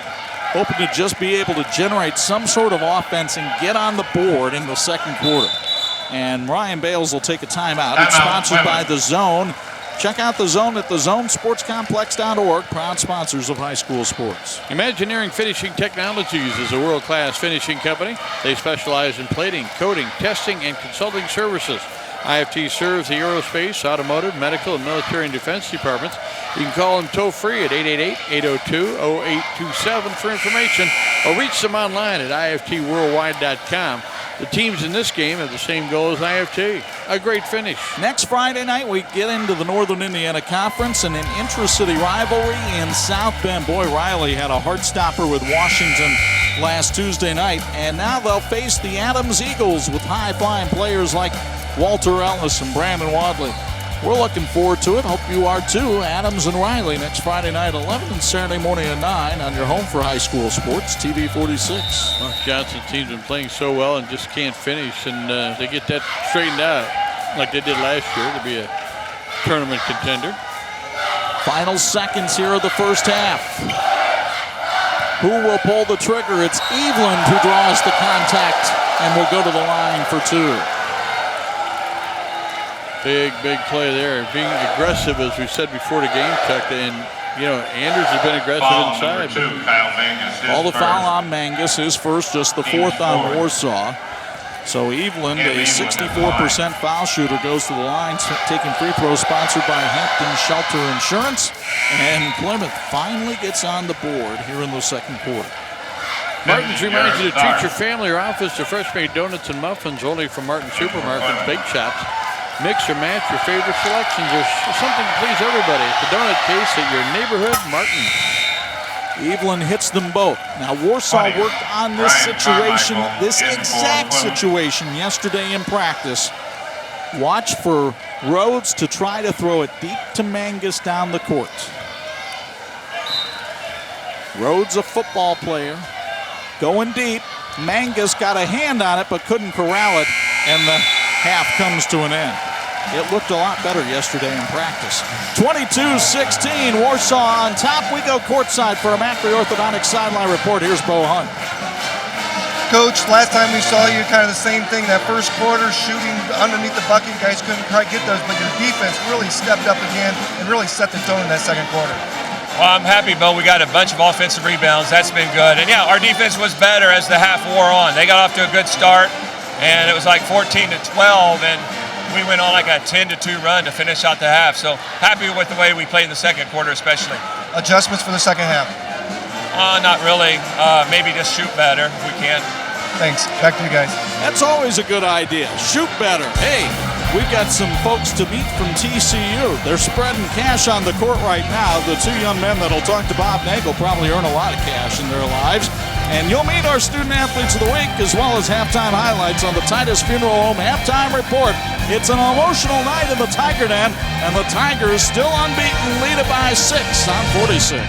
hoping to just be able to generate some sort of offense and get on the board in the second quarter. And Ryan Bales will take a timeout. It's sponsored by The Zone. Check out The Zone at thezonesportscomplex.org, proud sponsors of high school sports. Imagineering Finishing Technologies is a world-class finishing company. They specialize in plating, coating, testing, and consulting services. IFT serves the aerospace, automotive, medical, and military and defense departments. You can call them toll-free at 888-802-0827 for information, or reach them online at iftworldwide.com. The teams in this game have the same goal as IFT, a great finish. Next Friday night, we get into the Northern Indiana Conference and an intra-city rivalry in South Bend. Boy, Riley had a heart-stopper with Washington last Tuesday night, and now they'll face the Adams Eagles with high-flying players like Walter Ellis and Brandon Wadley. We're looking forward to it. Hope you are too. Adams and Riley next Friday night at 11 and Saturday morning at 9 on your home for high school sports, TV 46. Mark Johnson's team's been playing so well and just can't finish, and they get that straightened out like they did last year to be a tournament contender. Final seconds here of the first half. Who will pull the trigger? It's Evelyn who draws the contact and will go to the line for 2. Big play there. Being aggressive, as we said before the game, Chuck, and You know, Anders has been aggressive Foul inside. number 2, Kyle Mangas. his All the first. foul on Mangas, his first, just the fourth on Warsaw. So Eveland, a 64% foul shooter, goes to the line, taking free throws, sponsored by Hampton Shelter Insurance. And Plymouth finally gets on the board here in the second quarter. Martin's reminds you to treat your family or office to fresh-made donuts and muffins only from Martin Supermarket Bake Shops. Mix or match your favorite selections. There's something to please everybody. The donut case at your neighborhood Martin. Evelyn hits them both. Now Warsaw worked on this situation, this exact situation yesterday in practice. Watch for Rhodes to try to throw it deep to Mangas down the court. Rhodes, a football player, going deep. Mangas got a hand on it but couldn't corral it, and the half comes to an end. It looked a lot better yesterday in practice. 22-16, Warsaw on top. We go courtside for a Macri Orthodontic sideline report. Here's Bo Hunt. Coach, last time we saw you, kind of the same thing. That first quarter, shooting underneath the bucket, guys couldn't quite get those, but your defense really stepped up again and really set the tone in that second quarter. Well, I'm happy, Bo. We got a bunch of offensive rebounds. That's been good. And yeah, our defense was better as the half wore on. They got off to a good start, and it was like 14-12, and we went on like a 10-2 run to finish out the half. So happy with the way we played in the second quarter, especially. Adjustments for the second half? Not really. Maybe just shoot better if we can. Thanks. Back to you guys. That's always a good idea. Shoot better. Hey, we've got some folks to meet from TCU. They're spreading cash on the court right now. The two young men that'll talk to Bob Nagel probably earn a lot of cash in their lives. And you'll meet our student athletes of the week as well as halftime highlights on the Titus Funeral Home halftime report. It's an emotional night in the Tiger Den, and the Tigers still unbeaten, lead it by 6 on 46.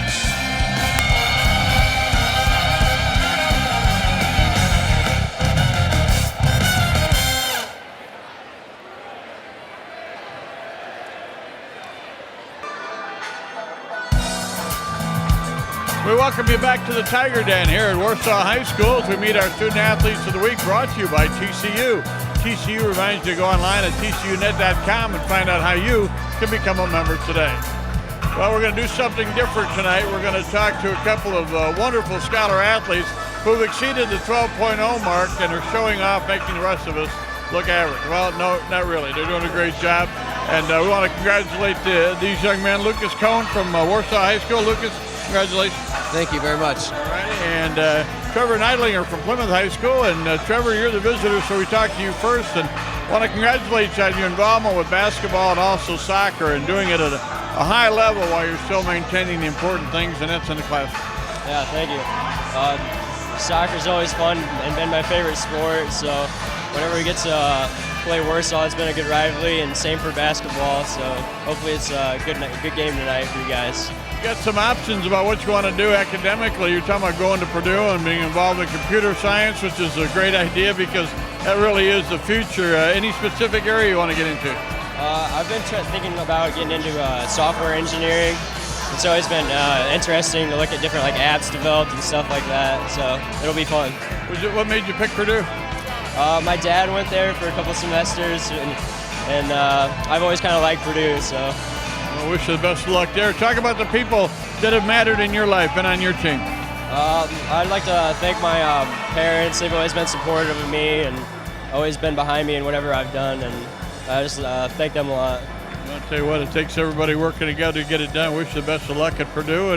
We welcome you back to the Tiger Den here at Warsaw High School as we meet our student athletes of the week, brought to you by TCU. TCU reminds you to go online at tcunet.com and find out how you can become a member today. Well, we're going to do something different tonight. We're going to talk to a couple of wonderful scholar athletes who've exceeded the 12.0 mark and are showing off, making the rest of us look average. Well, no, not really. They're doing a great job. And we want to congratulate these young men. Lucas Cohn from Warsaw High School. Lucas, congratulations. Thank you very much. All right, and Trevor Neidlinger from Plymouth High School. And Trevor, you're the visitor, so we talk to you first. And want to congratulate you on your involvement with basketball and also soccer and doing it at a high level while you're still maintaining the important things, and that's in the class. Yeah, thank you. Soccer's always fun and been my favorite sport, so whenever we get to play Warsaw, it's been a good rivalry, and same for basketball, so hopefully it's a good game tonight for you guys. You got some options about what you want to do academically. You're talking about going to Purdue and being involved in computer science, which is a great idea because that really is the future. Any specific area you want to get into? I've been thinking about getting into software engineering. It's always been interesting to look at different apps developed and stuff like that, so it'll be fun. What made you pick Purdue? My dad went there for a couple semesters, and I've always kind of liked Purdue, so. I wish you the best of luck there. Talk about the people that have mattered in your life and on your team. I'd like to thank my parents. They've always been supportive of me and always been behind me in whatever I've done, and I just thank them a lot. I'll tell you what, it takes everybody working together to get it done. Wish you the best of luck at Purdue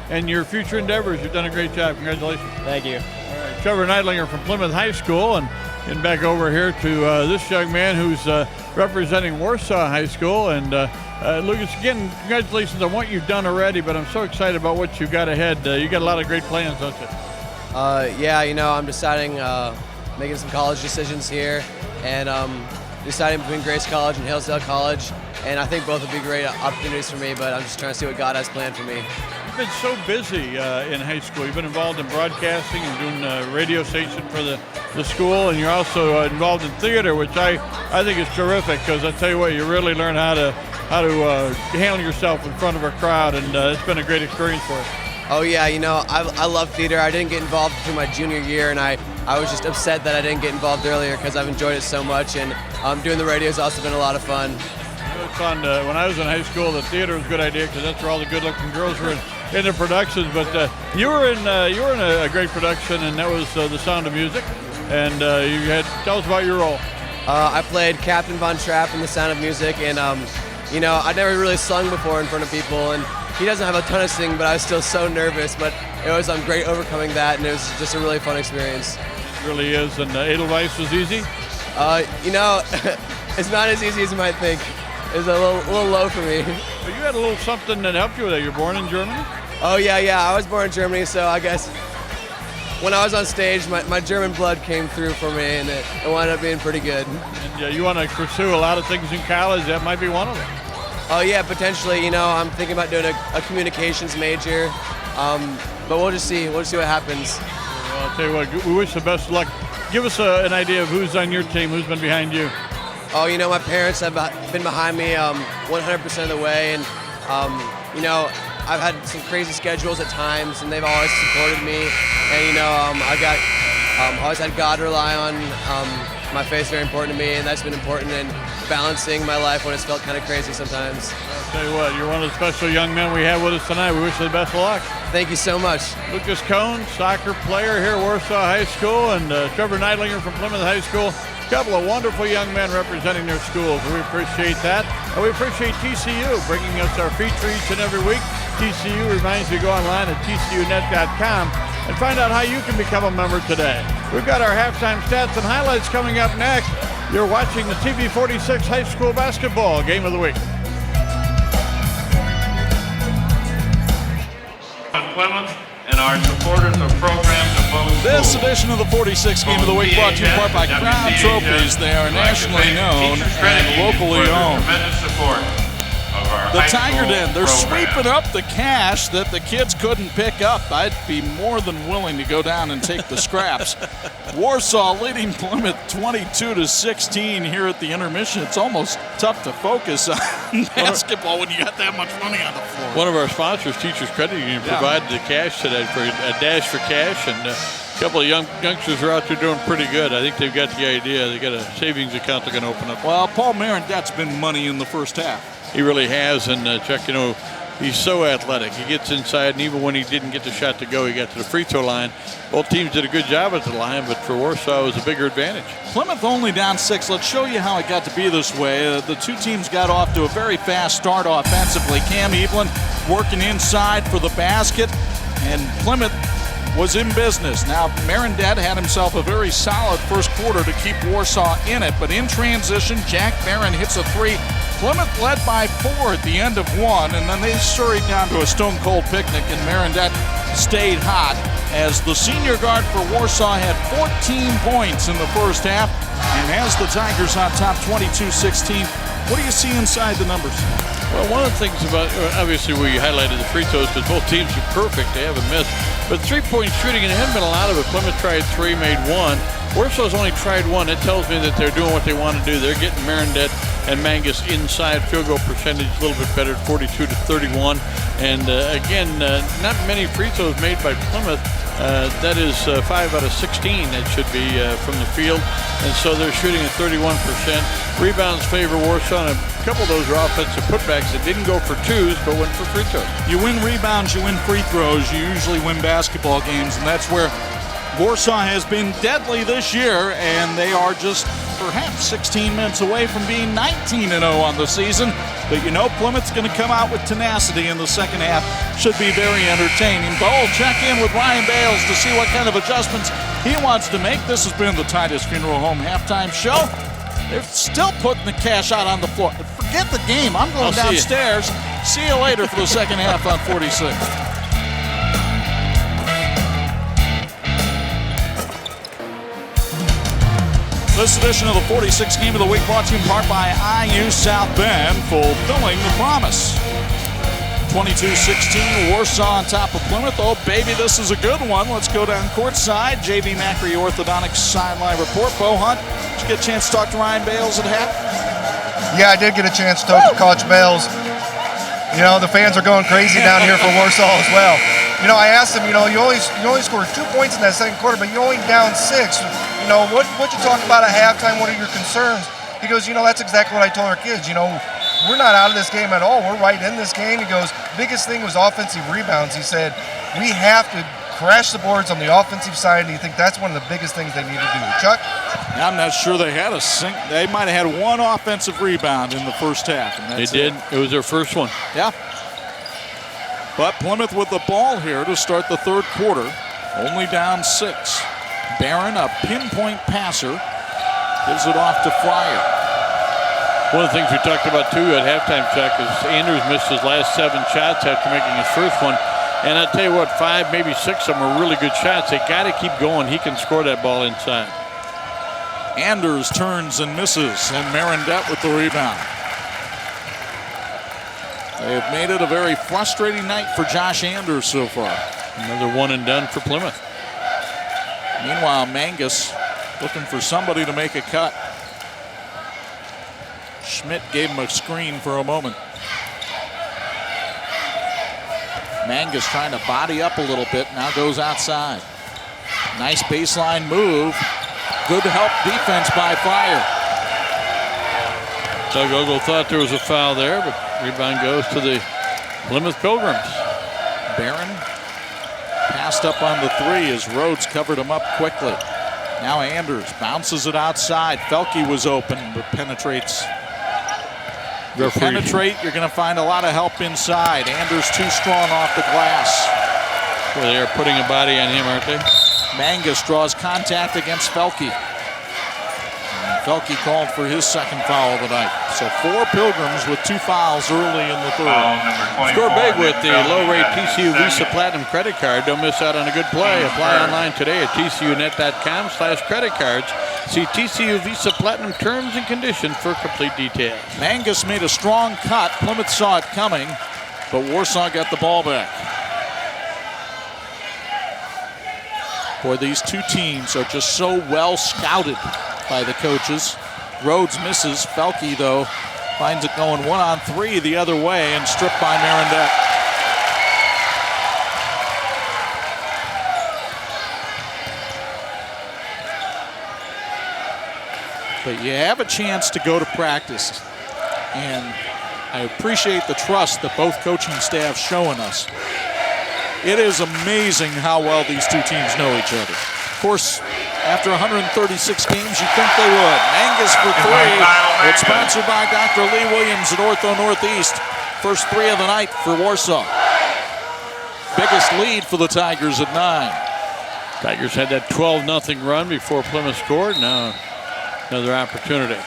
and your future endeavors. You've done a great job. Congratulations. Thank you. All right, Trevor Neidlinger from Plymouth High School, and getting back over here to this young man who's representing Warsaw High School. And Lucas, again, congratulations on what you've done already, but I'm so excited about what you've got ahead. You got a lot of great plans, don't you? Yeah, I'm deciding, making some college decisions here, and deciding between Grace College and Hillsdale College, and I think both would be great opportunities for me, but I'm just trying to see what God has planned for me. You've been so busy in high school. You've been involved in broadcasting and doing a radio station for the school, and you're also involved in theater, which I think is terrific, because I tell you what, you really learn how to handle yourself in front of a crowd, and it's been a great experience for you. Oh yeah, I love theater. I didn't get involved until my junior year, and I was just upset that I didn't get involved earlier because I've enjoyed it so much, and doing the radio has also been a lot of fun. fun. When I was in high school, the theater was a good idea because that's where all the good-looking girls were in the productions. But you were in a great production, and that was The Sound of Music. And tell us about your role. I played Captain Von Trapp in The Sound of Music, and I'd never really sung before in front of people, and he doesn't have a ton of singing, but I was still so nervous. But it was great overcoming that, and it was just a really fun experience. It really is. And Edelweiss was easy? It's not as easy as you might think. It's a little low for me. But you had a little something that helped you with that. You're born in Germany? Oh, yeah. I was born in Germany, so I guess when I was on stage, my German blood came through for me, and it wound up being pretty good. And you want to pursue a lot of things in college. That might be one of them. Oh, yeah, potentially. I'm thinking about doing a communications major, but we'll just see. We'll just see what happens. Well, I'll tell you what, we wish the best of luck. Give us an idea of who's on your team, who's been behind you. Oh, my parents have been behind me 100% of the way, and I've had some crazy schedules at times, and they've always supported me. And I got always had God to rely on. My faith's very important to me, and that's been important in balancing my life when it's felt kind of crazy sometimes. I'll tell you what, you're one of the special young men we have with us tonight. We wish you the best of luck. Thank you so much. Lucas Cohn, soccer player here at Warsaw High School, and Trevor Neidlinger from Plymouth High School. A couple of wonderful young men representing their schools, and we appreciate that. And we appreciate TCU bringing us our feature each and every week. TCU reminds you to go online at tcunet.com and find out how you can become a member today. We've got our halftime stats and highlights coming up next. You're watching the TV46 High School Basketball Game of the Week. Plymouth and our supporters of programs of both This schools. edition of the 46 Game of the Week brought to you in part by Crown Trophies. They are nationally known and locally owned. Tremendous support of our The high Tiger school Den, they're program. sweeping up the cash that the kids couldn't pick up. I'd be more than willing to go down and take the scraps. Warsaw leading Plymouth 22-16 here at the intermission. It's almost tough to focus on basketball when you got that much money on the floor. One of our sponsors, Teachers Credit Union, provided the cash today for a dash for cash, and a couple of youngsters are out there doing pretty good. I think they've got the idea. They got a savings account they're going to open up. Well, Paul Marandet's been money in the first half. He really has, and Chuck, he's so athletic. He gets inside, and even when he didn't get the shot to go, he got to the free throw line. Both teams did a good job at the line, but for Warsaw, it was a bigger advantage. Plymouth only down 6. Let's show you how it got to be this way. The two teams got off to a very fast start offensively. Cam Evelyn working inside for the basket, and Plymouth was in business. Now, Marandet had himself a very solid first quarter to keep Warsaw in it, but in transition, Jack Barron hits a 3. Plymouth led by 4 at the end of 1, and then they scurried down to a stone-cold picnic, and Marandet stayed hot as the senior guard for Warsaw had 14 points in the first half and has the Tigers on top 22-16. What do you see inside the numbers? Well, one of the things about, obviously we highlighted the free throws because both teams are perfect. They haven't missed. But three-point shooting, and there hasn't been a lot of it. Plymouth tried 3, made 1. Warsaw's only tried 1. That tells me that they're doing what they want to do. They're getting Marandet and Mangas inside. Field goal percentage a little bit better, 42-31. And again, not many free throws made by Plymouth. That is 5 out of 16 that should be from the field. And so they're shooting at 31%. Rebounds favor Warsaw, and a couple of those are offensive putbacks that didn't go for 2s but went for free throws. You win rebounds, you win free throws, you usually win basketball games, and that's where Warsaw has been deadly this year, and they are just perhaps 16 minutes away from being 19-0 on the season. But Plymouth's going to come out with tenacity in the second half. Should be very entertaining. Bo will check in with Ryan Bales to see what kind of adjustments he wants to make. This has been the Titus Funeral Home halftime show. They're still putting the cash out on the floor. Forget the game. I'm going downstairs. See you later for the second half on 46. This edition of the 46 Game of the Week brought to you in part by IU South Bend, fulfilling the promise. 22-16, Warsaw on top of Plymouth. Oh, baby, this is a good one. Let's go down courtside. JV Macri Orthodontics sideline report. Bo Hunt, did you get a chance to talk to Ryan Bales at half? Yeah, I did get a chance to talk to Coach Bales. The fans are going crazy down here for Warsaw as well. I asked him, you only scored 2 points in that second quarter, but you're only down 6. What you talk about at halftime? What are your concerns? He goes, that's exactly what I told our kids. we're not out of this game at all. We're right in this game. He goes, biggest thing was offensive rebounds. He said, we have to crash the boards on the offensive side. Do you think that's one of the biggest things they need to do? Chuck? I'm not sure they had they might have had one offensive rebound in the first half. And they did. It was their first one. Yeah. But Plymouth with the ball here to start the third quarter. Only down 6. Barron, a pinpoint passer, gives it off to Fryer. One of the things we talked about, too, at halftime, Chuck, is Anders missed his last 7 shots after making his first one. And I tell you what, 5, maybe 6 of them are really good shots. They got to keep going. He can score that ball inside. Anders turns and misses, and Marandet with the rebound. They have made it a very frustrating night for Josh Anders so far. Another one and done for Plymouth. Meanwhile, Mangas looking for somebody to make a cut. Schmidt gave him a screen for a moment. Mangas trying to body up a little bit, now goes outside. Nice baseline move. Good help defense by Fryer. Doug Ogle thought there was a foul there, but rebound goes to the Plymouth Pilgrims. Barron passed up on the 3 as Rhodes covered him up quickly. Now Anders bounces it outside. Felke was open, but penetrates. You penetrate, you're going to find a lot of help inside. Anders too strong off the glass. Well, they are putting a body on him, aren't they? Mangas draws contact against Felke. Felke called for his second foul of the night. So 4 Pilgrims with 2 fouls early in the third. Score big with the low-rate TCU Visa Platinum credit card. Don't miss out on a good play. Apply online today at tcunet.com/credit cards. See TCU Visa Platinum terms and conditions for complete details. Mangas made a strong cut. Plymouth saw it coming, but Warsaw got the ball back. Boy, these 2 teams are just so well scouted by the coaches. Rhodes misses. Felke, though, finds it going 1-on-3 the other way and stripped by Marandet. But you have a chance to go to practice, and I appreciate the trust that both coaching staffs showing us. It is amazing how well these 2 teams know each other. Of course, after 136 games, you'd think they would. Mangas for 3. It's sponsored by Dr. Lee Williams at Ortho Northeast. First 3 of the night for Warsaw. Biggest lead for the Tigers at 9. Tigers had that 12-0 run before Plymouth scored. Now another opportunity.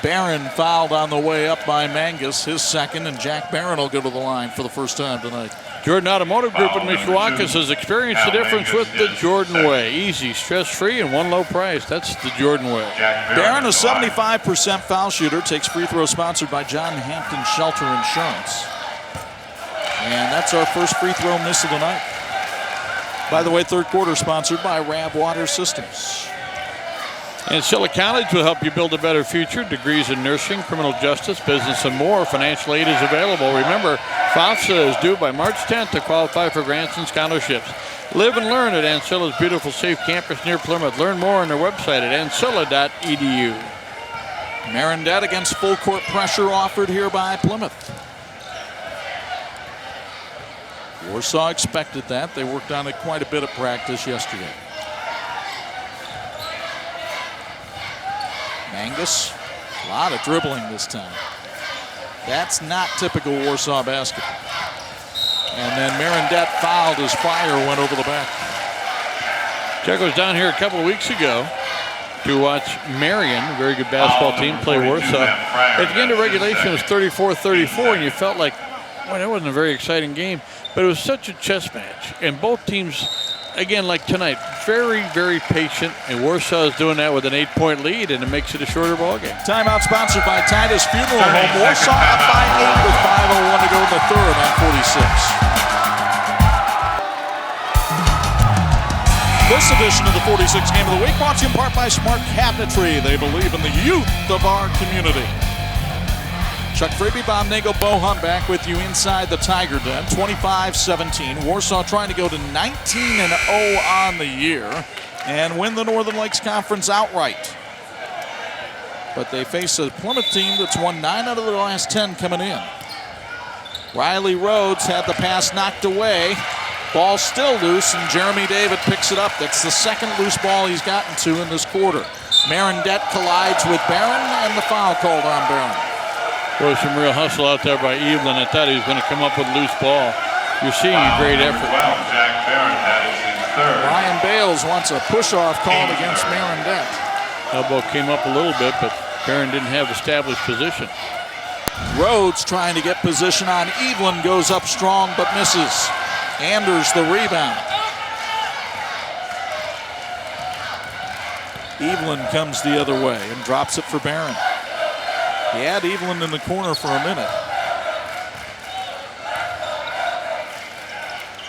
Barron fouled on the way up by Mangas, his second, and Jack Barron will go to the line for the first time tonight. Jordan Automotive Group in Mishawaka has experienced the difference with the Jordan way. Easy, stress-free, and one low price. That's the Jordan way. Barron, a 75% foul shooter, takes free throw sponsored by John Hampton Shelter Insurance. And that's our first free throw miss of the night. By the way, third quarter sponsored by Rav Water Systems. Ancilla College will help you build a better future. Degrees in nursing, criminal justice, business, and more. Financial aid is available. Remember, FAFSA is due by March 10th to qualify for grants and scholarships. Live and learn at Ancilla's beautiful, safe campus near Plymouth. Learn more on their website at ancilla.edu. Marandet against full court pressure offered here by Plymouth. Warsaw expected that. They worked on it quite a bit at practice yesterday. Mangas, a lot of dribbling this time. That's not typical Warsaw basketball. And then Marandet fouled as Fryer went over the back. Chuck was down here a couple of weeks ago to watch Marion, a very good basketball team, play Warsaw. At the end of regulation, it was 34-34, and you felt like, well, that wasn't a very exciting game. But it was such a chess match. And both teams, again, like tonight, very, very patient. And Warsaw is doing that with an 8-point lead, and it makes it a shorter ball game. Timeout sponsored by Titus Funeral Home. Warsaw up by 8 with 5:01 to go in the third on 46. This edition of the 46 Game of the Week brought to you in part by Smart Cabinetry. They believe in the youth of our community. Chuck Freeby, Bob Nagel, Bo Hunt back with you inside the Tiger Den. 25-17. Warsaw trying to go to 19-0 on the year and win the Northern Lakes Conference outright. but they face a Plymouth team that's won 9 out of the last 10 coming in. Riley Rhodes had the pass knocked away. Ball still loose, and Jeremy David picks it up. That's the second loose ball he's gotten to in this quarter. Marandet collides with Barron, and the foul called on Barron. Boy, some real hustle out there by Evelyn. I thought he was going to come up with a loose ball. You're seeing a great effort. 12, Jack Barron, that is his third. Ryan Bales wants a push-off called against Marandet. Elbow came up a little bit, but Barron didn't have established position. Rhodes trying to get position on Evelyn, goes up strong but misses. Anders the rebound. Evelyn comes the other way and drops it for Barron. He had Evelyn in the corner for a minute.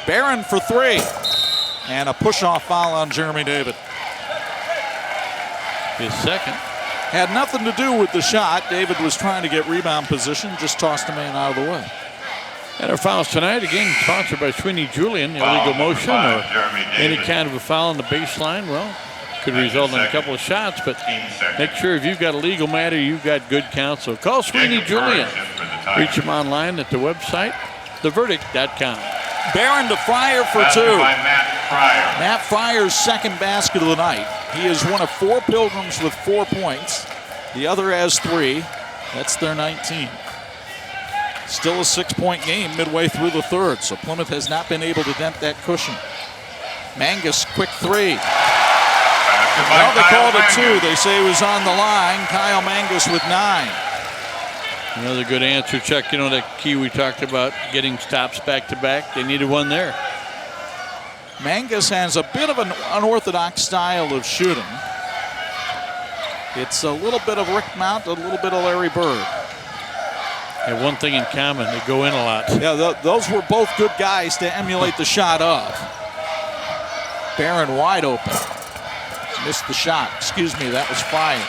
Barron for 3. And a push-off foul on Jeremy David. His second. Had nothing to do with the shot. David was trying to get rebound position, just tossed a man out of the way. And our fouls tonight, again, sponsored by Sweeney Julian. Illegal motion or any kind of a foul on the baseline, well, could result in a couple of shots, but make sure if you've got a legal matter, you've got good counsel. Call Sweeney Julian. Reach him online at the website, theverdict.com. Barron to Fryer for 2. Matt Fryer's second basket of the night. He is one of 4 Pilgrims with 4 points. The other has 3. That's their 19. Still a 6-point game midway through the third, so Plymouth has not been able to dent that cushion. Mangas, quick 3. Well, they called it 2. They say he was on the line. Kyle Mangas with 9. Another good answer check. You know, that key we talked about, getting stops back-to-back. They needed one there. Mangas has a bit of an unorthodox style of shooting. It's a little bit of Rick Mount, a little bit of Larry Bird. They have one thing in common, they go in a lot. Yeah, those were both good guys to emulate the shot of. Barron wide open. Missed the shot. Excuse me, that was fired.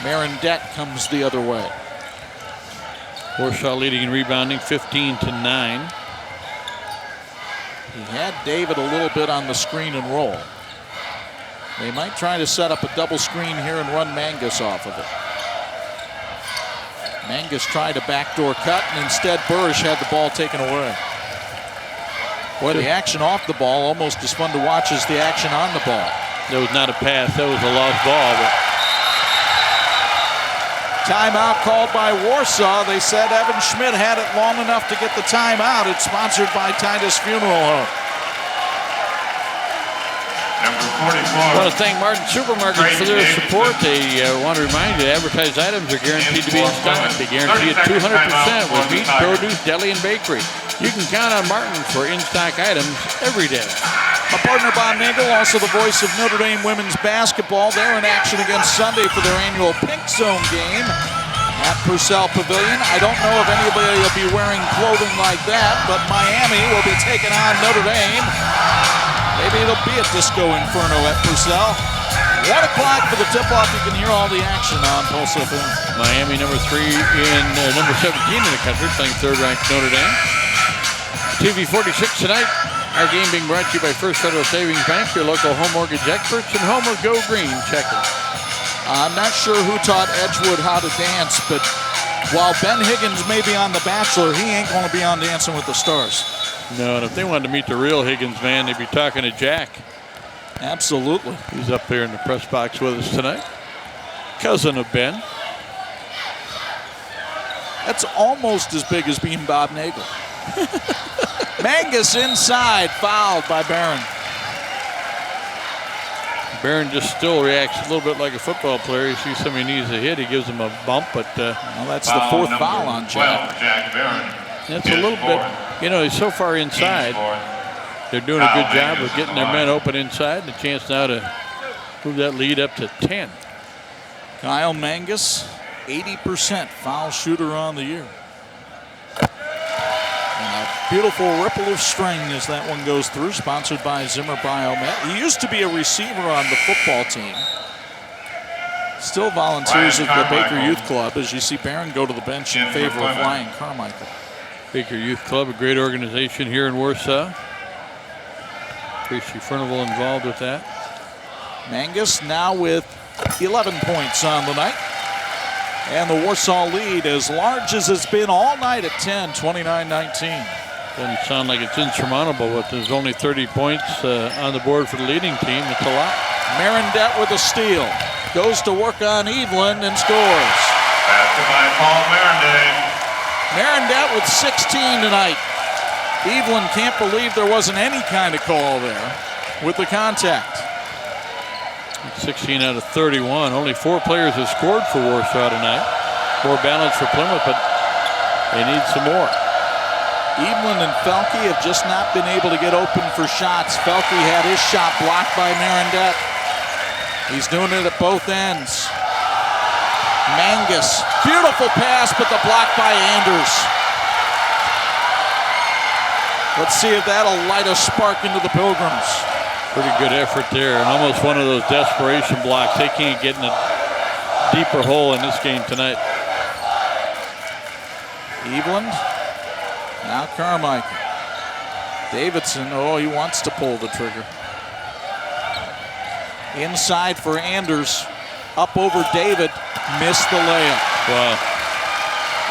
Marandet comes the other way. Warsaw leading in rebounding, 15-9. He had David a little bit on the screen and roll. They might try to set up a double screen here and run Mangas off of it. Mangas tried a backdoor cut, and instead Burrish had the ball taken away. Boy, the action off the ball almost as fun to watch as the action on the ball. That was not a pass, that was a lost ball. But timeout called by Warsaw. They said Evan Schmidt had it long enough to get the timeout. It's sponsored by Titus Funeral Home. Number 44. I want to thank Martin Supermarkets for their support. They want to remind you that advertised items are guaranteed to be in stock. They guarantee it 200% with meat, produce, deli, and bakery. You can count on Martin for in-stock items every day. My partner Bob Nagel, also the voice of Notre Dame women's basketball. They're in action against Sunday for their annual Pink Zone game at Purcell Pavilion. I don't know if anybody will be wearing clothing like that, but Miami will be taking on Notre Dame. Maybe it'll be a disco inferno at Purcell. 1 o'clock for the tip-off. You can hear all the action on Pulse FM. Miami number 3 in number 17 in the country, playing third-ranked Notre Dame. TV 46 tonight. Our game being brought to you by First Federal Savings Bank, your local home mortgage experts, and Homer Go Green Checking. I'm not sure who taught Edgewood how to dance, but while Ben Higgins may be on The Bachelor, he ain't going to be on Dancing with the Stars. No, and if they wanted to meet the real Higgins, man, they'd be talking to Jack. Absolutely. He's up there in the press box with us tonight. Cousin of Ben. That's almost as big as being Bob Nagel. Mangas inside, fouled by Barron. Barron just still reacts a little bit like a football player. He sees somebody needs a hit, he gives him a bump, but well, that's the 4th foul on Jack. Jack Barron. That's a little bit, you know, he's so far inside. They're doing a good job of getting their men open inside, and a chance now to move that lead up to 10. Kyle Mangas, 80% foul shooter on the year. And a beautiful ripple of string as that one goes through, sponsored by Zimmer Biomet. He used to be a receiver on the football team. Still volunteers at the Baker Youth Club, as you see Barron go to the bench in favor of Ryan Carmichael. Baker Youth Club, a great organization here in Warsaw. Tracy Furnival involved with that. Mangas now with 11 points on the night. And the Warsaw lead as large as it's been all night at 10, 29-19. Doesn't sound like it's insurmountable, but there's only 30 points on the board for the leading team. It's a lot. Marandet with a steal. Goes to work on Evelyn and scores. Basket by Paul Marandet. Marandet with 16 tonight. Evelyn can't believe there wasn't any kind of call there with the contact. 16 out of 31. Only 4 players have scored for Warsaw tonight. More balance for Plymouth, but they need some more. Evelyn and Felke have just not been able to get open for shots. Felke had his shot blocked by Marandet. He's doing it at both ends. Mangas, beautiful pass, but the block by Anders. Let's see if that'll light a spark into the Pilgrims. Pretty good effort there, and almost one of those desperation blocks. They can't get in a deeper hole in this game tonight. Evelyn, now Carmichael. Davidson, oh, he wants to pull the trigger. Inside for Anders, up over David, missed the layup. Wow.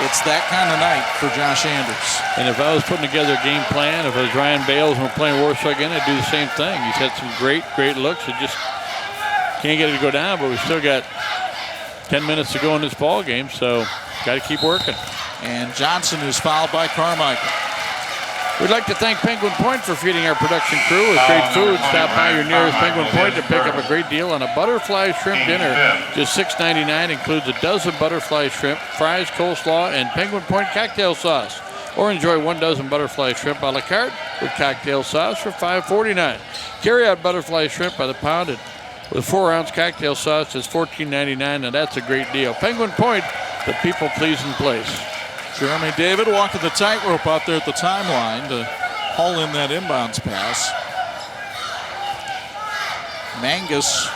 It's that kind of night for Josh Anders. And if I was putting together a game plan, if it was Ryan Bales and we're playing Warsaw again, I'd do the same thing. He's had some great looks. It just can't get it to go down, but we still got 10 minutes to go in this ball game, so got to keep working. And Johnson is fouled by Carmichael. We'd like to thank Penguin Point for feeding our production crew with great food. Stop by your nearest Penguin Point to pick up a great deal on a butterfly shrimp dinner. Just $6.99, includes a dozen butterfly shrimp, fries, coleslaw, and Penguin Point cocktail sauce. Or enjoy 1 dozen butterfly shrimp a la carte with cocktail sauce for $5.49. Carry out butterfly shrimp by the pound with a 4-ounce cocktail sauce is $14.99, and that's a great deal. Penguin Point, the people-pleasing place. Jeremy David walking the tightrope out there at the timeline to haul in that inbounds pass. Mangas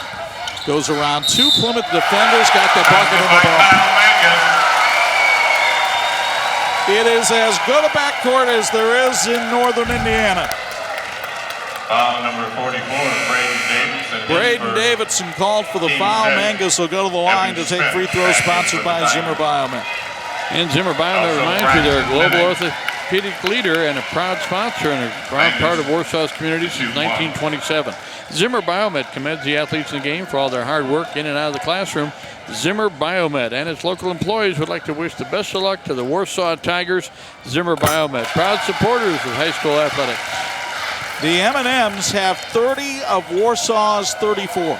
goes around 2 Plymouth defenders, got the bucket in the ball. It is as good a backcourt as there is in Northern Indiana. Foul number 44, Braden Davidson. Braden Davidson called for the foul. Mangas will go to the line to take free throws, sponsored by Zimmer Biomet. And Zimmer Biomet reminds you they're a global orthopedic leader and a proud sponsor and a proud part of Warsaw's community since 1927. Zimmer Biomet commends the athletes in the game for all their hard work in and out of the classroom. Zimmer Biomet and its local employees would like to wish the best of luck to the Warsaw Tigers. Zimmer Biomet, proud supporters of high school athletics. The M&Ms have 30 of Warsaw's 34.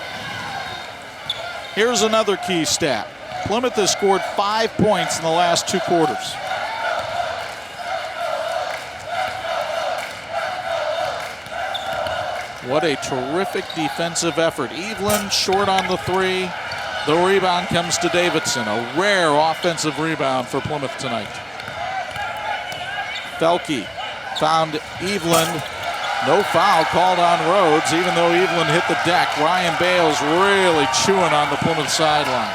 Here's another key stat. Plymouth has scored 5 points in the last 2 quarters. What a terrific defensive effort. Evelyn short on the 3. The rebound comes to Davidson. A rare offensive rebound for Plymouth tonight. Felke found Evelyn. No foul called on Rhodes, even though Evelyn hit the deck. Ryan Bales really chewing on the Plymouth sideline.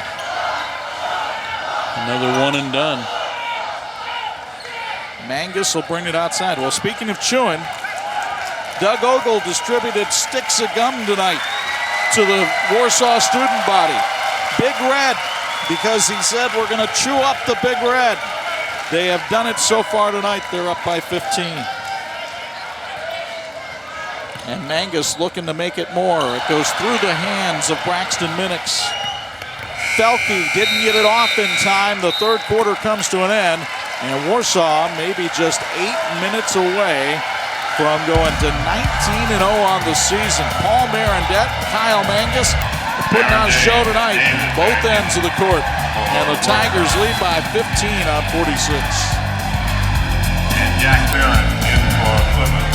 Another one and done. Mangas will bring it outside. Well, speaking of chewing, Doug Ogle distributed sticks of gum tonight to the Warsaw student body. Big Red, because he said we're going to chew up the Big Red. They have done it so far tonight. They're up by 15. And Mangas looking to make it more. It goes through the hands of Braxton Minix. Felke didn't get it off in time. The third quarter comes to an end, and Warsaw may be just 8 minutes away from going to 19-0 on the season. Paul Marandet, Kyle Mangas putting on a show tonight, both ends of the court. And the Tigers lead by 15 on 46. And Jack Barron in for Plymouth.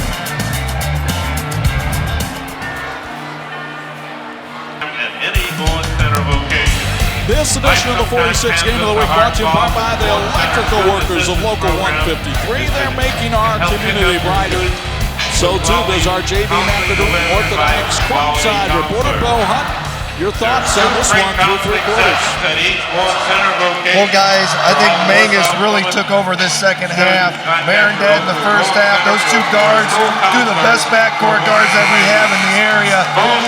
At any Bowen Center vocation. This edition of the 46 Game of the Week brought to you by the electrical workers of Local 153. They're making our community brighter. So too does our JV McAdoo Orthodox courtside reporter Bo Hunt. Your thoughts on this one through 3 quarters? Well, guys, I think Mangas really took over this second half. Marandet in the first half. Those 2 guards, 2 of the best backcourt guards that we have in the area.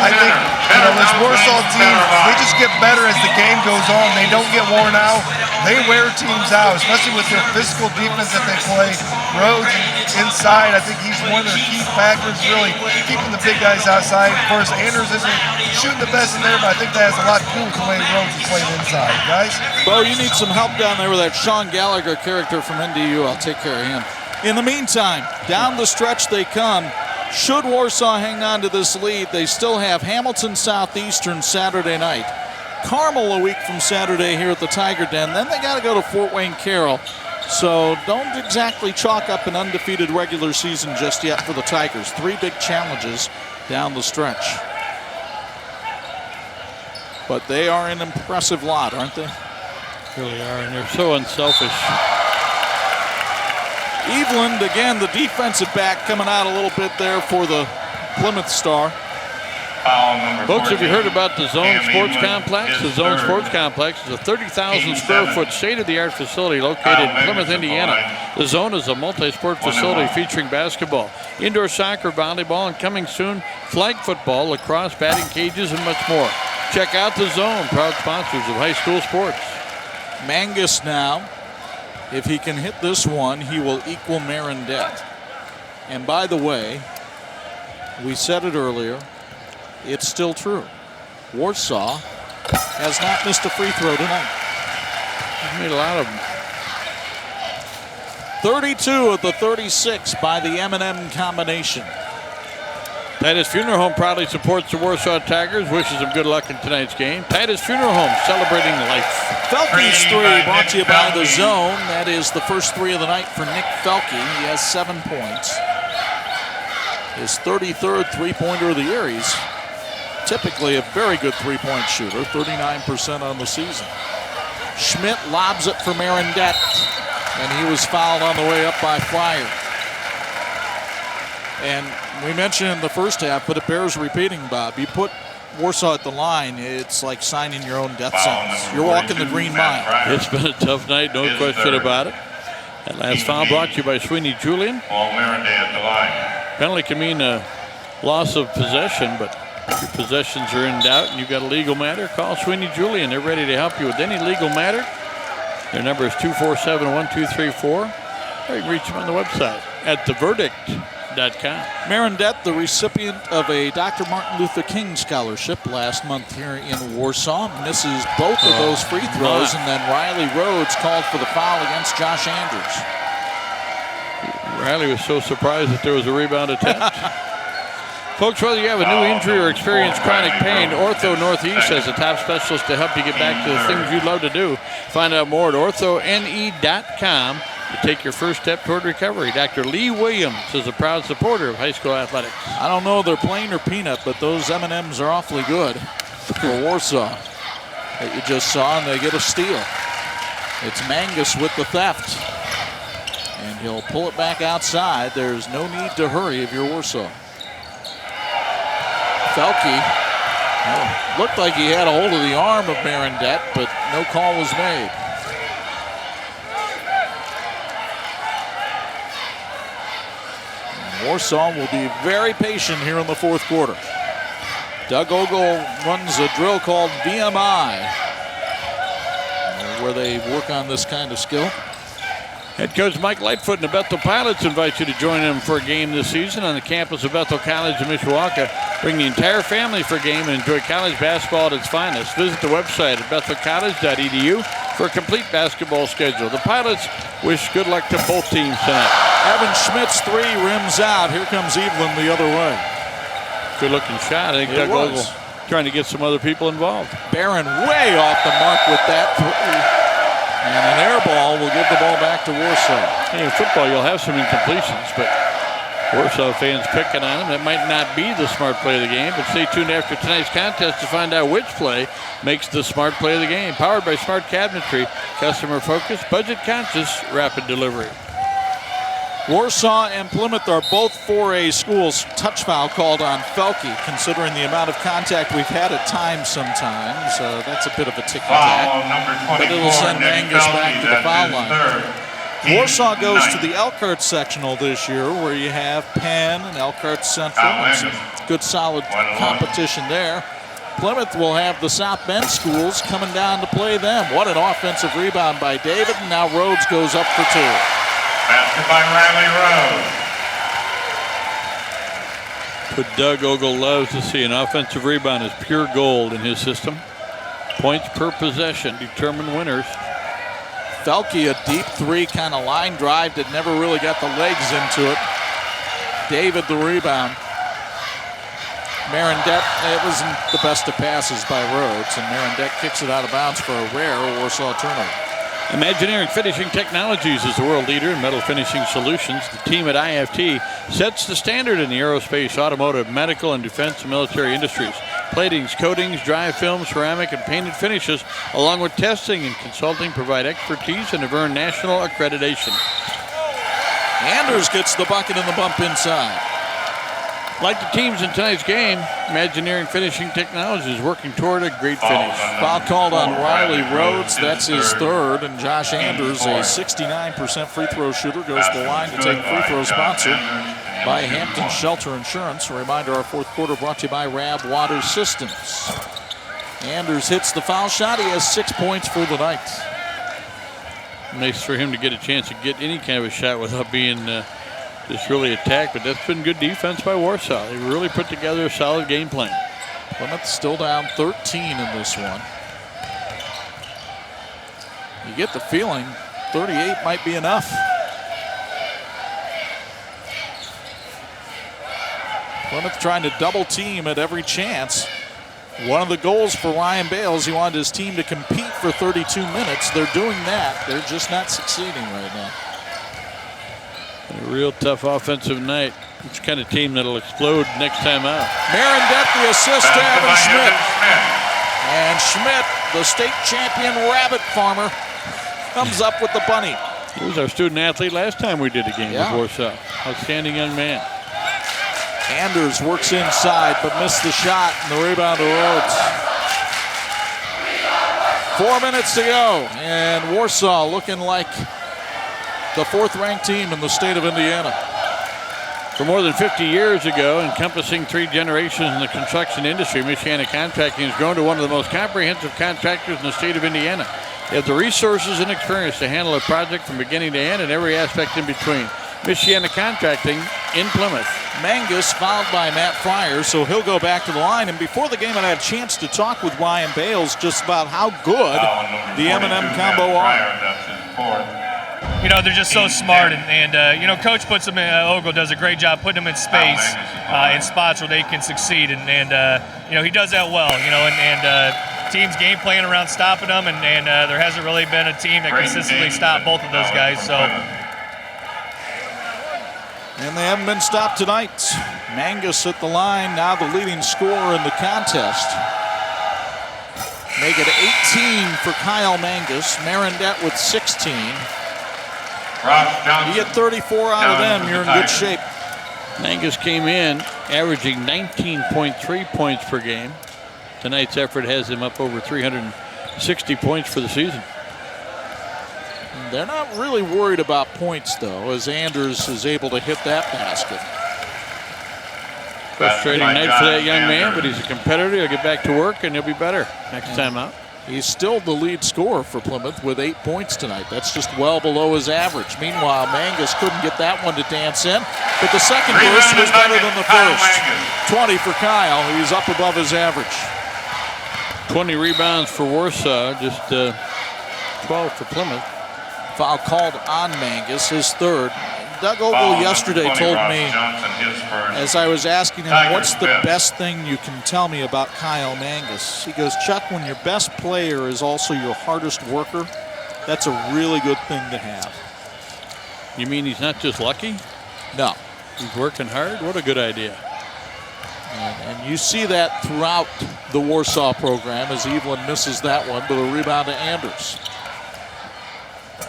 I think this Warsaw team, they just get better as the game goes on. They don't get worn out. They wear teams out, especially with their physical defense that they play. Rhodes inside, I think he's one of their key factors, really keeping the big guys outside. Of course, Anders isn't shooting the best in there, but I think that has a lot to do with the way Rhodes is playing inside, guys. Bo, you need some help down there with that Sean Gallagher character from NDU. I'll take care of him. In the meantime, down the stretch they come. Should Warsaw hang on to this lead, they still have Hamilton Southeastern Saturday night. Carmel a week from Saturday here at the Tiger Den. Then they got to go to Fort Wayne Carroll. So don't exactly chalk up an undefeated regular season just yet for the Tigers. 3 big challenges down the stretch. But they are an impressive lot, aren't they? Really are, and they're so unselfish. Eveland, again, the defensive back coming out a little bit there for the Plymouth Star. Folks, have you heard about the Zone Sports Complex? The Zone Sports Complex is a 30,000 square foot state-of-the-art facility located in Plymouth, Indiana. The Zone is a multi-sport facility featuring basketball, indoor soccer, volleyball, and coming soon, flag football, lacrosse, batting cages, and much more. Check out the Zone, proud sponsors of high school sports. Mangas now. If he can hit this one, he will equal Marandet. And by the way, we said it earlier, it's still true. Warsaw has not missed a free throw tonight. He's made a lot of them. 32 of the 36 by the M&M combination. Titus Funeral Home proudly supports the Warsaw Tigers. Wishes them good luck in tonight's game. Titus Funeral Home, celebrating life. Felke's 3 brought to you by the Zone. That is the first 3 of the night for Nick Felke. He has 7 points. His 33rd three-pointer of the year. He's typically a very good three-point shooter, 39% on the season. Schmidt lobs it for Marandet, and he was fouled on the way up by Flyer. And we mentioned in the first half, but it bears repeating, Bob. You put Warsaw at the line, it's like signing your own death sentence. You're walking the green mile. It's been a tough night, no question about it. That last foul brought to you by Sweeney Julian. Paul Marandet at the line. Penalty can mean a loss of possession, but if your possessions are in doubt and you've got a legal matter, call Sweeney Julian. They're ready to help you with any legal matter. Their number is 247-1234. Or you can reach them on the website at theverdict.com. Marandet, the recipient of a Dr. Martin Luther King scholarship last month here in Warsaw, misses both of those free throws, and then Riley Rhodes called for the foul against Josh Andrews. Riley was so surprised that there was a rebound attempt. Folks, whether you have a new injury or experience chronic pain, Ortho Northeast has a top specialist to help you get back to the things you'd love to do. Find out more at orthone.com. to take your first step toward recovery. Dr. Lee Williams is a proud supporter of high school athletics. I don't know if they're plain or peanut, but those M&Ms are awfully good for Warsaw that you just saw, and they get a steal. It's Mangas with the theft, and he'll pull it back outside. There's no need to hurry if you're Warsaw. Felke looked like he had a hold of the arm of Marandet, but no call was made. Warsaw will be very patient here in the fourth quarter. Doug Ogle runs a drill called VMI, where they work on this kind of skill. Head coach Mike Lightfoot and the Bethel Pilots invite you to join them for a game this season on the campus of Bethel College in Mishawaka. Bring the entire family for a game and enjoy college basketball at its finest. Visit the website at bethelcollege.edu for a complete basketball schedule. The Pilots wish good luck to both teams tonight. Evan Schmidt's 3 rims out. Here comes Evelyn the other way. Good looking shot. I think Doug Ogle trying to get some other people involved. Barron way off the mark with that 3. And an air ball will give the ball back to Warsaw. Hey, in football, you'll have some incompletions, but Warsaw fans picking on them. That might not be the smart play of the game, but stay tuned after tonight's contest to find out which play makes the smart play of the game. Powered by Smart Cabinetry, customer focused, budget conscious, rapid delivery. Warsaw and Plymouth are both 4A schools. Touch foul called on Felke, considering the amount of contact we've had at times sometimes. That's a bit of a tick-tack. But it'll send Mangas back to the foul line. Warsaw goes to the Elkhart sectional this year, where you have Penn and Elkhart Central. And some good, solid competition there. Plymouth will have the South Bend schools coming down to play them. What an offensive rebound by David, and now Rhodes goes up for 2. Basket by Riley Rhodes. But Doug Ogle loves to see an offensive rebound as pure gold in his system. Points per possession determine winners. Felke, a deep 3 kind of line drive that never really got the legs into it. David, the rebound. Marandet, it wasn't the best of passes by Rhodes, and Marandet kicks it out of bounds for a rare Warsaw turnover. Imagineering Finishing Technologies is the world leader in metal finishing solutions. The team at IFT sets the standard in the aerospace, automotive, medical, and defense and military industries. Platings, coatings, dry film, ceramic, and painted finishes, along with testing and consulting, provide expertise and have earned national accreditation. Anders gets the bucket and the bump inside. Like the teams in tonight's game, Imagineering Finishing Technologies is working toward a great finish. Foul called on Riley Rhodes. That's his 3rd. And Josh Anders, a 69% free throw shooter, goes to the line to take free throw, sponsored by Hampton Shelter Insurance. A reminder, our 4th quarter brought to you by Rab Water Systems. Anders hits the foul shot. He has 6 points for the night. Nice for him to get a chance to get any kind of a shot without being just really attacked, but that's been good defense by Warsaw. They really put together a solid game plan. Plymouth still down 13 in this one. You get the feeling 38 might be enough. Plymouth trying to double team at every chance. One of the goals for Ryan Bales, he wanted his team to compete for 32 minutes. They're doing that. They're just not succeeding right now. A real tough offensive night. It's the kind of team that'll explode next time out. Marandet the assist to Evan Schmidt. And Schmidt, the state champion rabbit farmer, comes up with the bunny. He was our student athlete last time we did a game with Warsaw. Outstanding young man. Anders works inside but missed the shot, and the rebound to Rhodes. 4 minutes to go, and Warsaw looking like the 4th-ranked team in the state of Indiana. For more than 50 years ago, encompassing 3 generations in the construction industry, Michiana Contracting has grown to one of the most comprehensive contractors in the state of Indiana. They have the resources and experience to handle a project from beginning to end and every aspect in between. Michiana Contracting in Plymouth. Mangas fouled by Matt Fryer, so he'll go back to the line. And before the game, I had a chance to talk with Ryan Bales just about how good the M&M combo are. You know, they're just so smart, and you know, Coach puts them in, Ogle does a great job putting them in space, in spots where they can succeed, and you know, he does that well, you know, and teams game plan around stopping them, and there hasn't really been a team that consistently stopped both of those guys, so. And they haven't been stopped tonight. Mangas at the line, now the leading scorer in the contest. Make it 18 for Kyle Mangas. Marandet with 16. You get 34 out of them, you're in good shape. Mangas came in averaging 19.3 points per game. Tonight's effort has him up over 360 points for the season. They're not really worried about points, though, as Anders is able to hit that basket. Frustrating night for that young man, but he's a competitor. He'll get back to work, and he'll be better next time out. He's still the lead scorer for Plymouth with 8 points tonight. That's just well below his average. Meanwhile, Mangas couldn't get that one to dance in, but the second burst was better than the first. 20 for Kyle. He's up above his average. 20 rebounds for Warsaw, just 12 for Plymouth. Foul called on Mangas, his 3rd. Doug Ogle yesterday told me, as I was asking him, what's the best thing you can tell me about Kyle Mangas? He goes, Chuck, when your best player is also your hardest worker, that's a really good thing to have. You mean he's not just lucky? No. He's working hard? What a good idea. And you see that throughout the Warsaw program as Evelyn misses that one, but a rebound to Anders.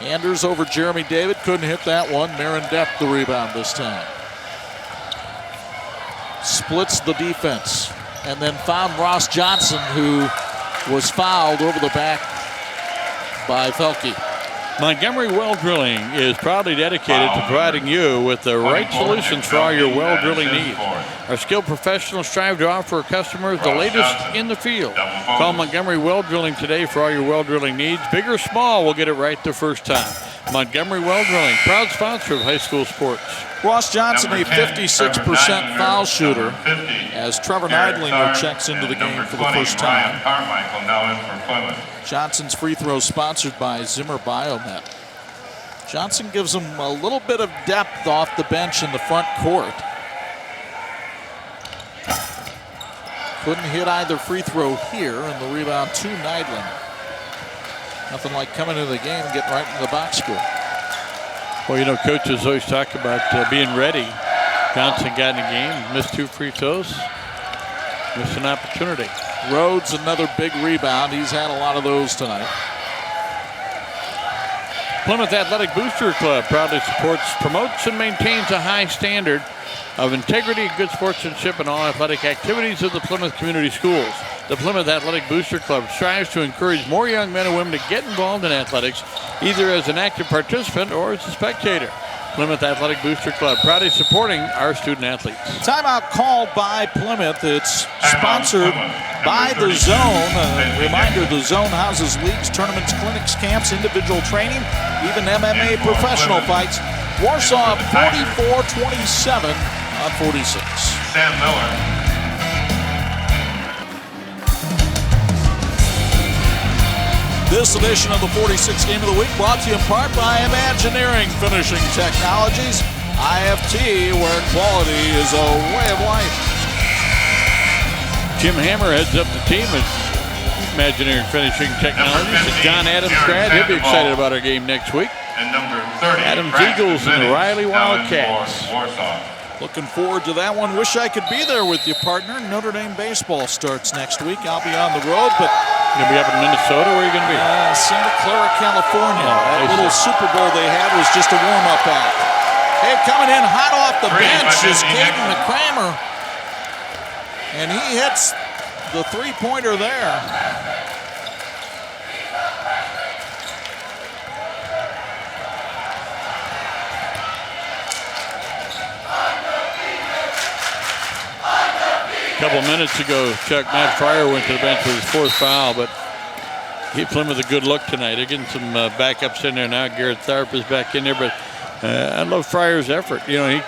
Anders over Jeremy David, couldn't hit that one. Marandet the rebound this time. Splits the defense and then found Ross Johnson, who was fouled over the back by Felke. Montgomery Well Drilling is proudly dedicated to providing you with the right solutions for all your well drilling needs. Our skilled professionals strive to offer customers the latest in the field. Call Montgomery Well Drilling today for all your well drilling needs. Big or small, we'll get it right the first time. Montgomery Well Drilling, proud sponsor of high school sports. Ross Johnson, a 56% foul shooter, as Trevor Neidlinger checks into the game for the first time. Carmichael now in for Plymouth. Johnson's free throw sponsored by Zimmer Biomet. Johnson gives him a little bit of depth off the bench in the front court. Couldn't hit either free throw here, and the rebound to Neidlinger. Nothing like coming into the game and getting right in the box score. Well, you know, coaches always talk about being ready. Johnson got in the game, missed 2 free throws, missed an opportunity. Rhodes, another big rebound. He's had a lot of those tonight. Plymouth Athletic Booster Club proudly supports, promotes, and maintains a high standard of integrity, good sportsmanship, and all athletic activities of the Plymouth Community Schools. The Plymouth Athletic Booster Club strives to encourage more young men and women to get involved in athletics, either as an active participant or as a spectator. Plymouth Athletic Booster Club, proudly supporting our student athletes. Timeout called by Plymouth. It's sponsored by The Zone. A reminder, The Zone houses leagues, tournaments, clinics, camps, individual training, even MMA professional fights. Warsaw 44-27 on 46. Sam Miller. This edition of the 46 Game of the Week brought to you in part by Imagineering Finishing Technologies, IFT, where quality is a way of life. Jim Hammer heads up the team at Imagineering Finishing Technologies. John Adams grad, he'll be excited about our game next week. And number 30, Adams Eagles and the Riley Wildcats. Looking forward to that one. Wish I could be there with you, partner. Notre Dame baseball starts next week. I'll be on the road, but you're going to be up in Minnesota? Where are you going to be? Santa Clara, California. That little Super Bowl they had was just a warm-up act. Hey, coming in hot off the bench is Caden McCramer. And he hits the three-pointer there. A couple of minutes ago, Chuck, Matt Fryer went to the bench with his 4th foul, but he hit Plymouth a good look tonight. They're getting some backups in there now. Garrett Tharp is back in there, but I love Fryer's effort. You know,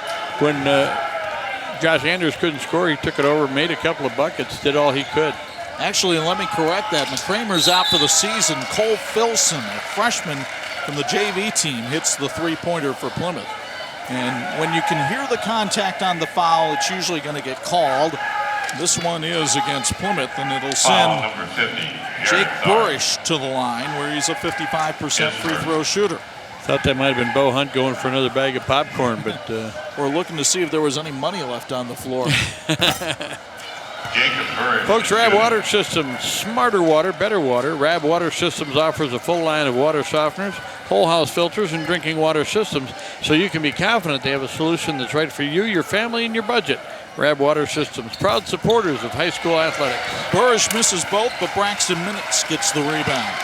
when Josh Andrews couldn't score, he took it over, made a couple of buckets, did all he could. Actually, let me correct that. McCramer's out for the season. Cole Filson, a freshman from the JV team, hits the three-pointer for Plymouth. And when you can hear the contact on the foul, it's usually going to get called. This one is against Plymouth, and it'll send Jake Burish to the line, where he's a 55% free throw shooter. Thought that might have been Bo Hunt going for another bag of popcorn, but we're looking to see if there was any money left on the floor. Folks, Rab Water Systems, smarter water, better water. Rab Water Systems offers a full line of water softeners, whole house filters, and drinking water systems, so you can be confident they have a solution that's right for you, your family, and your budget. Rab Water Systems, proud supporters of high school athletics. Burrish misses both, but Braxton Minix gets the rebound.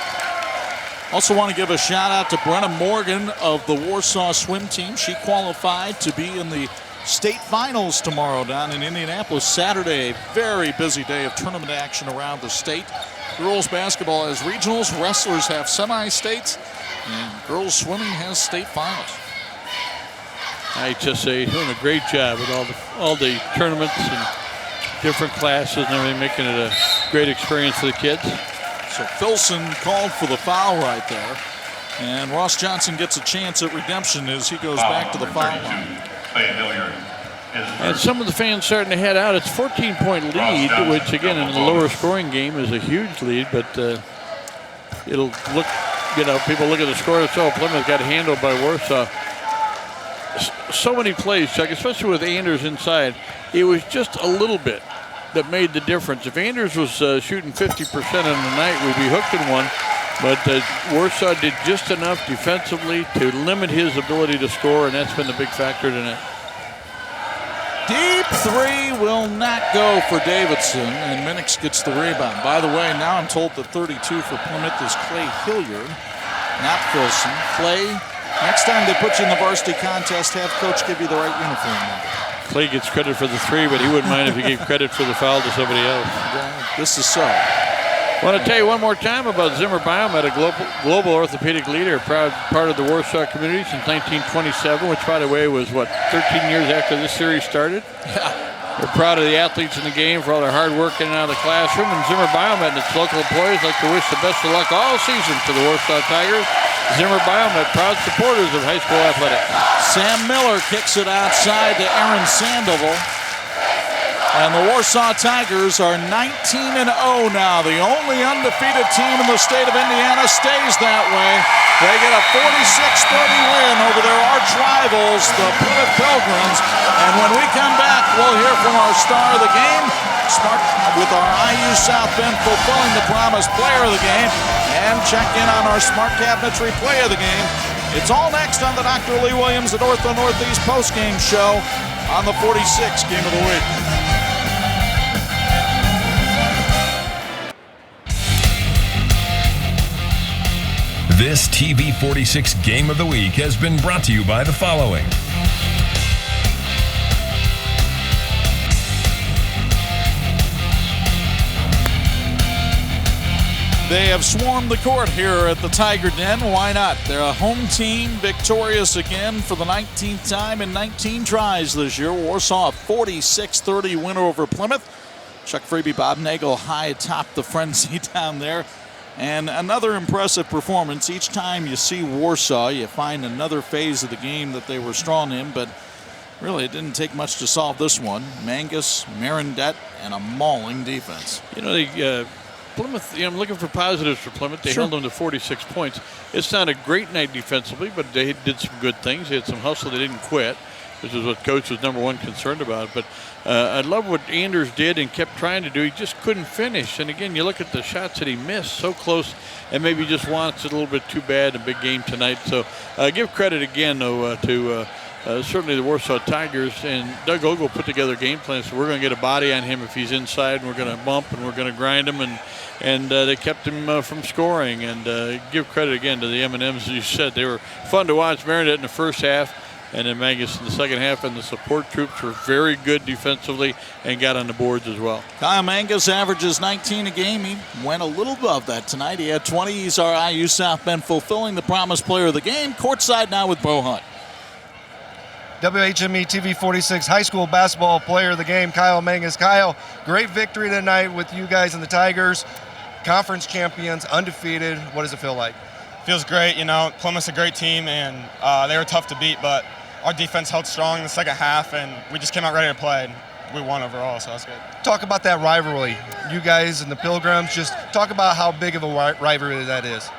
Also want to give a shout out to Brenna Morgan of the Warsaw swim team. She qualified to be in the state finals tomorrow down in Indianapolis. Saturday, a very busy day of tournament action around the state. Girls basketball has regionals, wrestlers have semi-states, and girls swimming has state finals. IHSA doing a great job with all the tournaments and different classes and everything, making it a great experience for the kids. So Filson called for the foul right there. And Ross Johnson gets a chance at redemption as he goes back to the foul line. And some of the fans starting to head out. It's a 14-point lead, which again in the lower scoring game is a huge lead, but it'll look, you know, people look at the score and say, oh, Plymouth got handled by Warsaw. So many plays, Chuck, especially with Anders inside. It was just a little bit that made the difference. If Anders was shooting 50% on the night, we'd be hooked in one. But Warsaw did just enough defensively to limit his ability to score, and that's been the big factor tonight. Deep three will not go for Davidson, and Minix gets the rebound. By the way, now I'm told that 32 for Plymouth is Clay Hilliard. Not Filson. Clay, next time they put you in the varsity contest, have coach give you the right uniform number. Clay gets credit for the 3, but he wouldn't mind if he gave credit for the foul to somebody else. Yeah, this is so. I want to tell you one more time about Zimmer Biomed, a global orthopedic leader, proud part of the Warsaw community since 1927, which, by the way, was, 13 years after this series started? Yeah. We're proud of the athletes in the game for all their hard work in and out of the classroom, and Zimmer Biomed and its local employees like to wish the best of luck all season to the Warsaw Tigers. Zimmer Biomed, proud supporters of high school athletics. Sam Miller kicks it outside to Aaron Sandoval. And the Warsaw Tigers are 19-0 now. The only undefeated team in the state of Indiana stays that way. They get a 46-30 win over their arch rivals, the Plymouth Pilgrims. And when we come back, we'll hear from our star of the game, with our IU South Bend fulfilling the promise player of the game, and check in on our Smart Cabinetry play of the game. It's all next on the Dr. Lee Williams at Ortho Northeast postgame show on the 46 Game of the Week. This TV 46 Game of the Week has been brought to you by the following. They have swarmed the court here at the Tiger Den. Why not? They're a home team, victorious again for the 19th time in 19 tries this year. Warsaw, a 46-30 win over Plymouth. Chuck Freeby, Bob Nagel high atop the frenzy down there. And another impressive performance. Each time you see Warsaw, you find another phase of the game that they were strong in, but really it didn't take much to solve this one. Mangas, Marandet, and a mauling defense. You know, Plymouth, I'm looking for positives for Plymouth. They held them to 46 points. It's not a great night defensively, but they did some good things. They had some hustle. They didn't quit, which is what Coach was number one concerned about. But I love what Anders did and kept trying to do. He just couldn't finish. And again, you look at the shots that he missed, so close, and maybe just wants it a little bit too bad in a big game tonight. So give credit again, though, to certainly the Warsaw Tigers. And Doug Ogle put together a game plan, so we're going to get a body on him if he's inside, and we're going to bump, and we're going to grind him. And they kept him from scoring. And give credit again to the M&Ms, as you said. They were fun to watch. Marandet in the first half, and then Mangas in the second half, and the support troops were very good defensively and got on the boards as well. Kyle Mangas averages 19 a game. He went a little above that tonight. He had 20. He's our IU South Bend fulfilling the promise player of the game. Courtside now with Bo Hunt. WHME TV 46 high school basketball player of the game, Kyle Mangas. Kyle, great victory tonight with you guys and the Tigers. Conference champions, undefeated. What does it feel like? Feels great. You know, Plymouth's a great team, and they were tough to beat, but our defense held strong in the second half, and we just came out ready to play, and we won overall, so that's good. Talk about that rivalry. You guys and the Pilgrims, just talk about how big of a rivalry that is.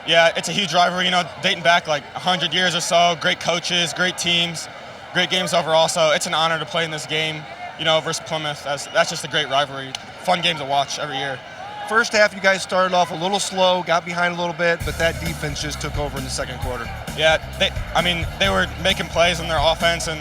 Yeah, it's a huge rivalry, you know, dating back like 100 years or so. Great coaches, great teams, great games overall, so it's an honor to play in this game, you know, versus Plymouth. That's just a great rivalry. Fun game to watch every year. First half, you guys started off a little slow, got behind a little bit, but that defense just took over in the second quarter. Yeah, they were making plays on their offense, and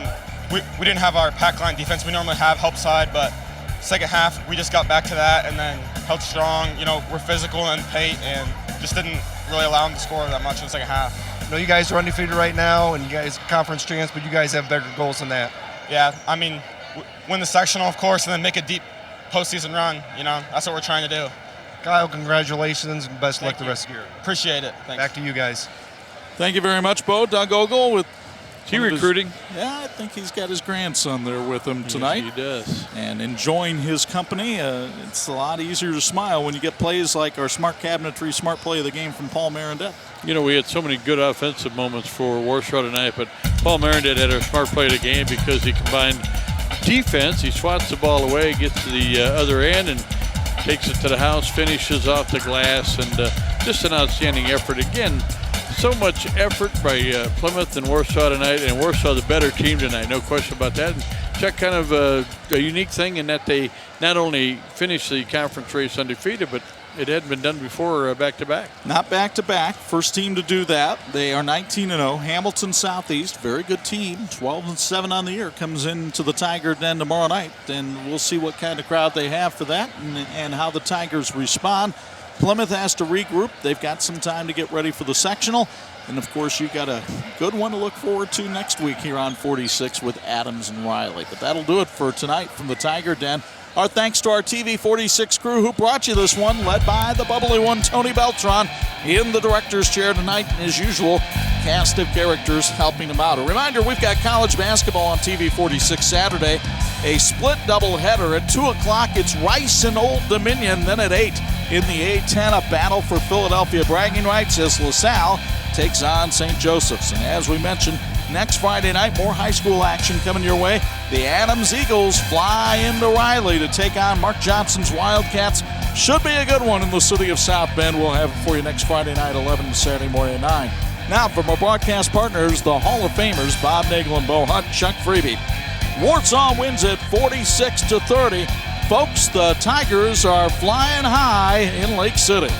we didn't have our pack line defense. We normally have help side, but second half, we just got back to that and then held strong. You know, we're physical and paint, and just didn't really allow them to score that much in the second half. I know you guys are undefeated right now, and you guys conference champs, but you guys have bigger goals than that. Yeah, I mean, win the sectional, of course, and then make a deep postseason run. You know, that's what we're trying to do. Kyle, congratulations and best luck the rest of the year. Appreciate it. Thanks. Back to you guys. Thank you very much, Bo. Doug Ogle with recruiting? Yeah, I think he's got his grandson there with him tonight. Yes, he does. And enjoying his company. It's a lot easier to smile when you get plays like our Smart Cabinetry Smart Play of the Game from Paul Marandet. You know, we had so many good offensive moments for Warsaw tonight, but Paul Marandet had our Smart Play of the Game because he combined defense. He swats the ball away, gets to the other end, and takes it to the house, finishes off the glass, and just an outstanding effort. Again, so much effort by Plymouth and Warsaw tonight, and Warsaw the better team tonight, no question about that. And Chuck, kind of a unique thing in that they not only finished the conference race undefeated, but it hadn't been done before back-to-back. Not back-to-back. First team to do that. They are 19-0. Hamilton Southeast, very good team. 12-7 on the year. Comes into the Tiger Den tomorrow night. And we'll see what kind of crowd they have for that and how the Tigers respond. Plymouth has to regroup. They've got some time to get ready for the sectional. And, of course, you've got a good one to look forward to next week here on 46 with Adams and Riley. But that'll do it for tonight from the Tiger Den. Our thanks to our TV 46 crew who brought you this one, led by the bubbly one, Tony Beltran, in the director's chair tonight. And as usual, cast of characters helping them out. A reminder, we've got college basketball on TV 46 Saturday. A split doubleheader at 2 o'clock. It's Rice and Old Dominion. Then at 8 in the A-10, a battle for Philadelphia bragging rights as LaSalle takes on St. Joseph's. And as we mentioned, next Friday night, more high school action coming your way. The Adams Eagles fly into Riley to take on Mark Johnson's Wildcats. Should be a good one in the city of South Bend. We'll have it for you next Friday night, 11 and Saturday morning at 9. Now, from our broadcast partners, the Hall of Famers, Bob Nagel and Bo Hunt, Chuck Freeby. Warsaw wins it 46-30. Folks, the Tigers are flying high in Lake City.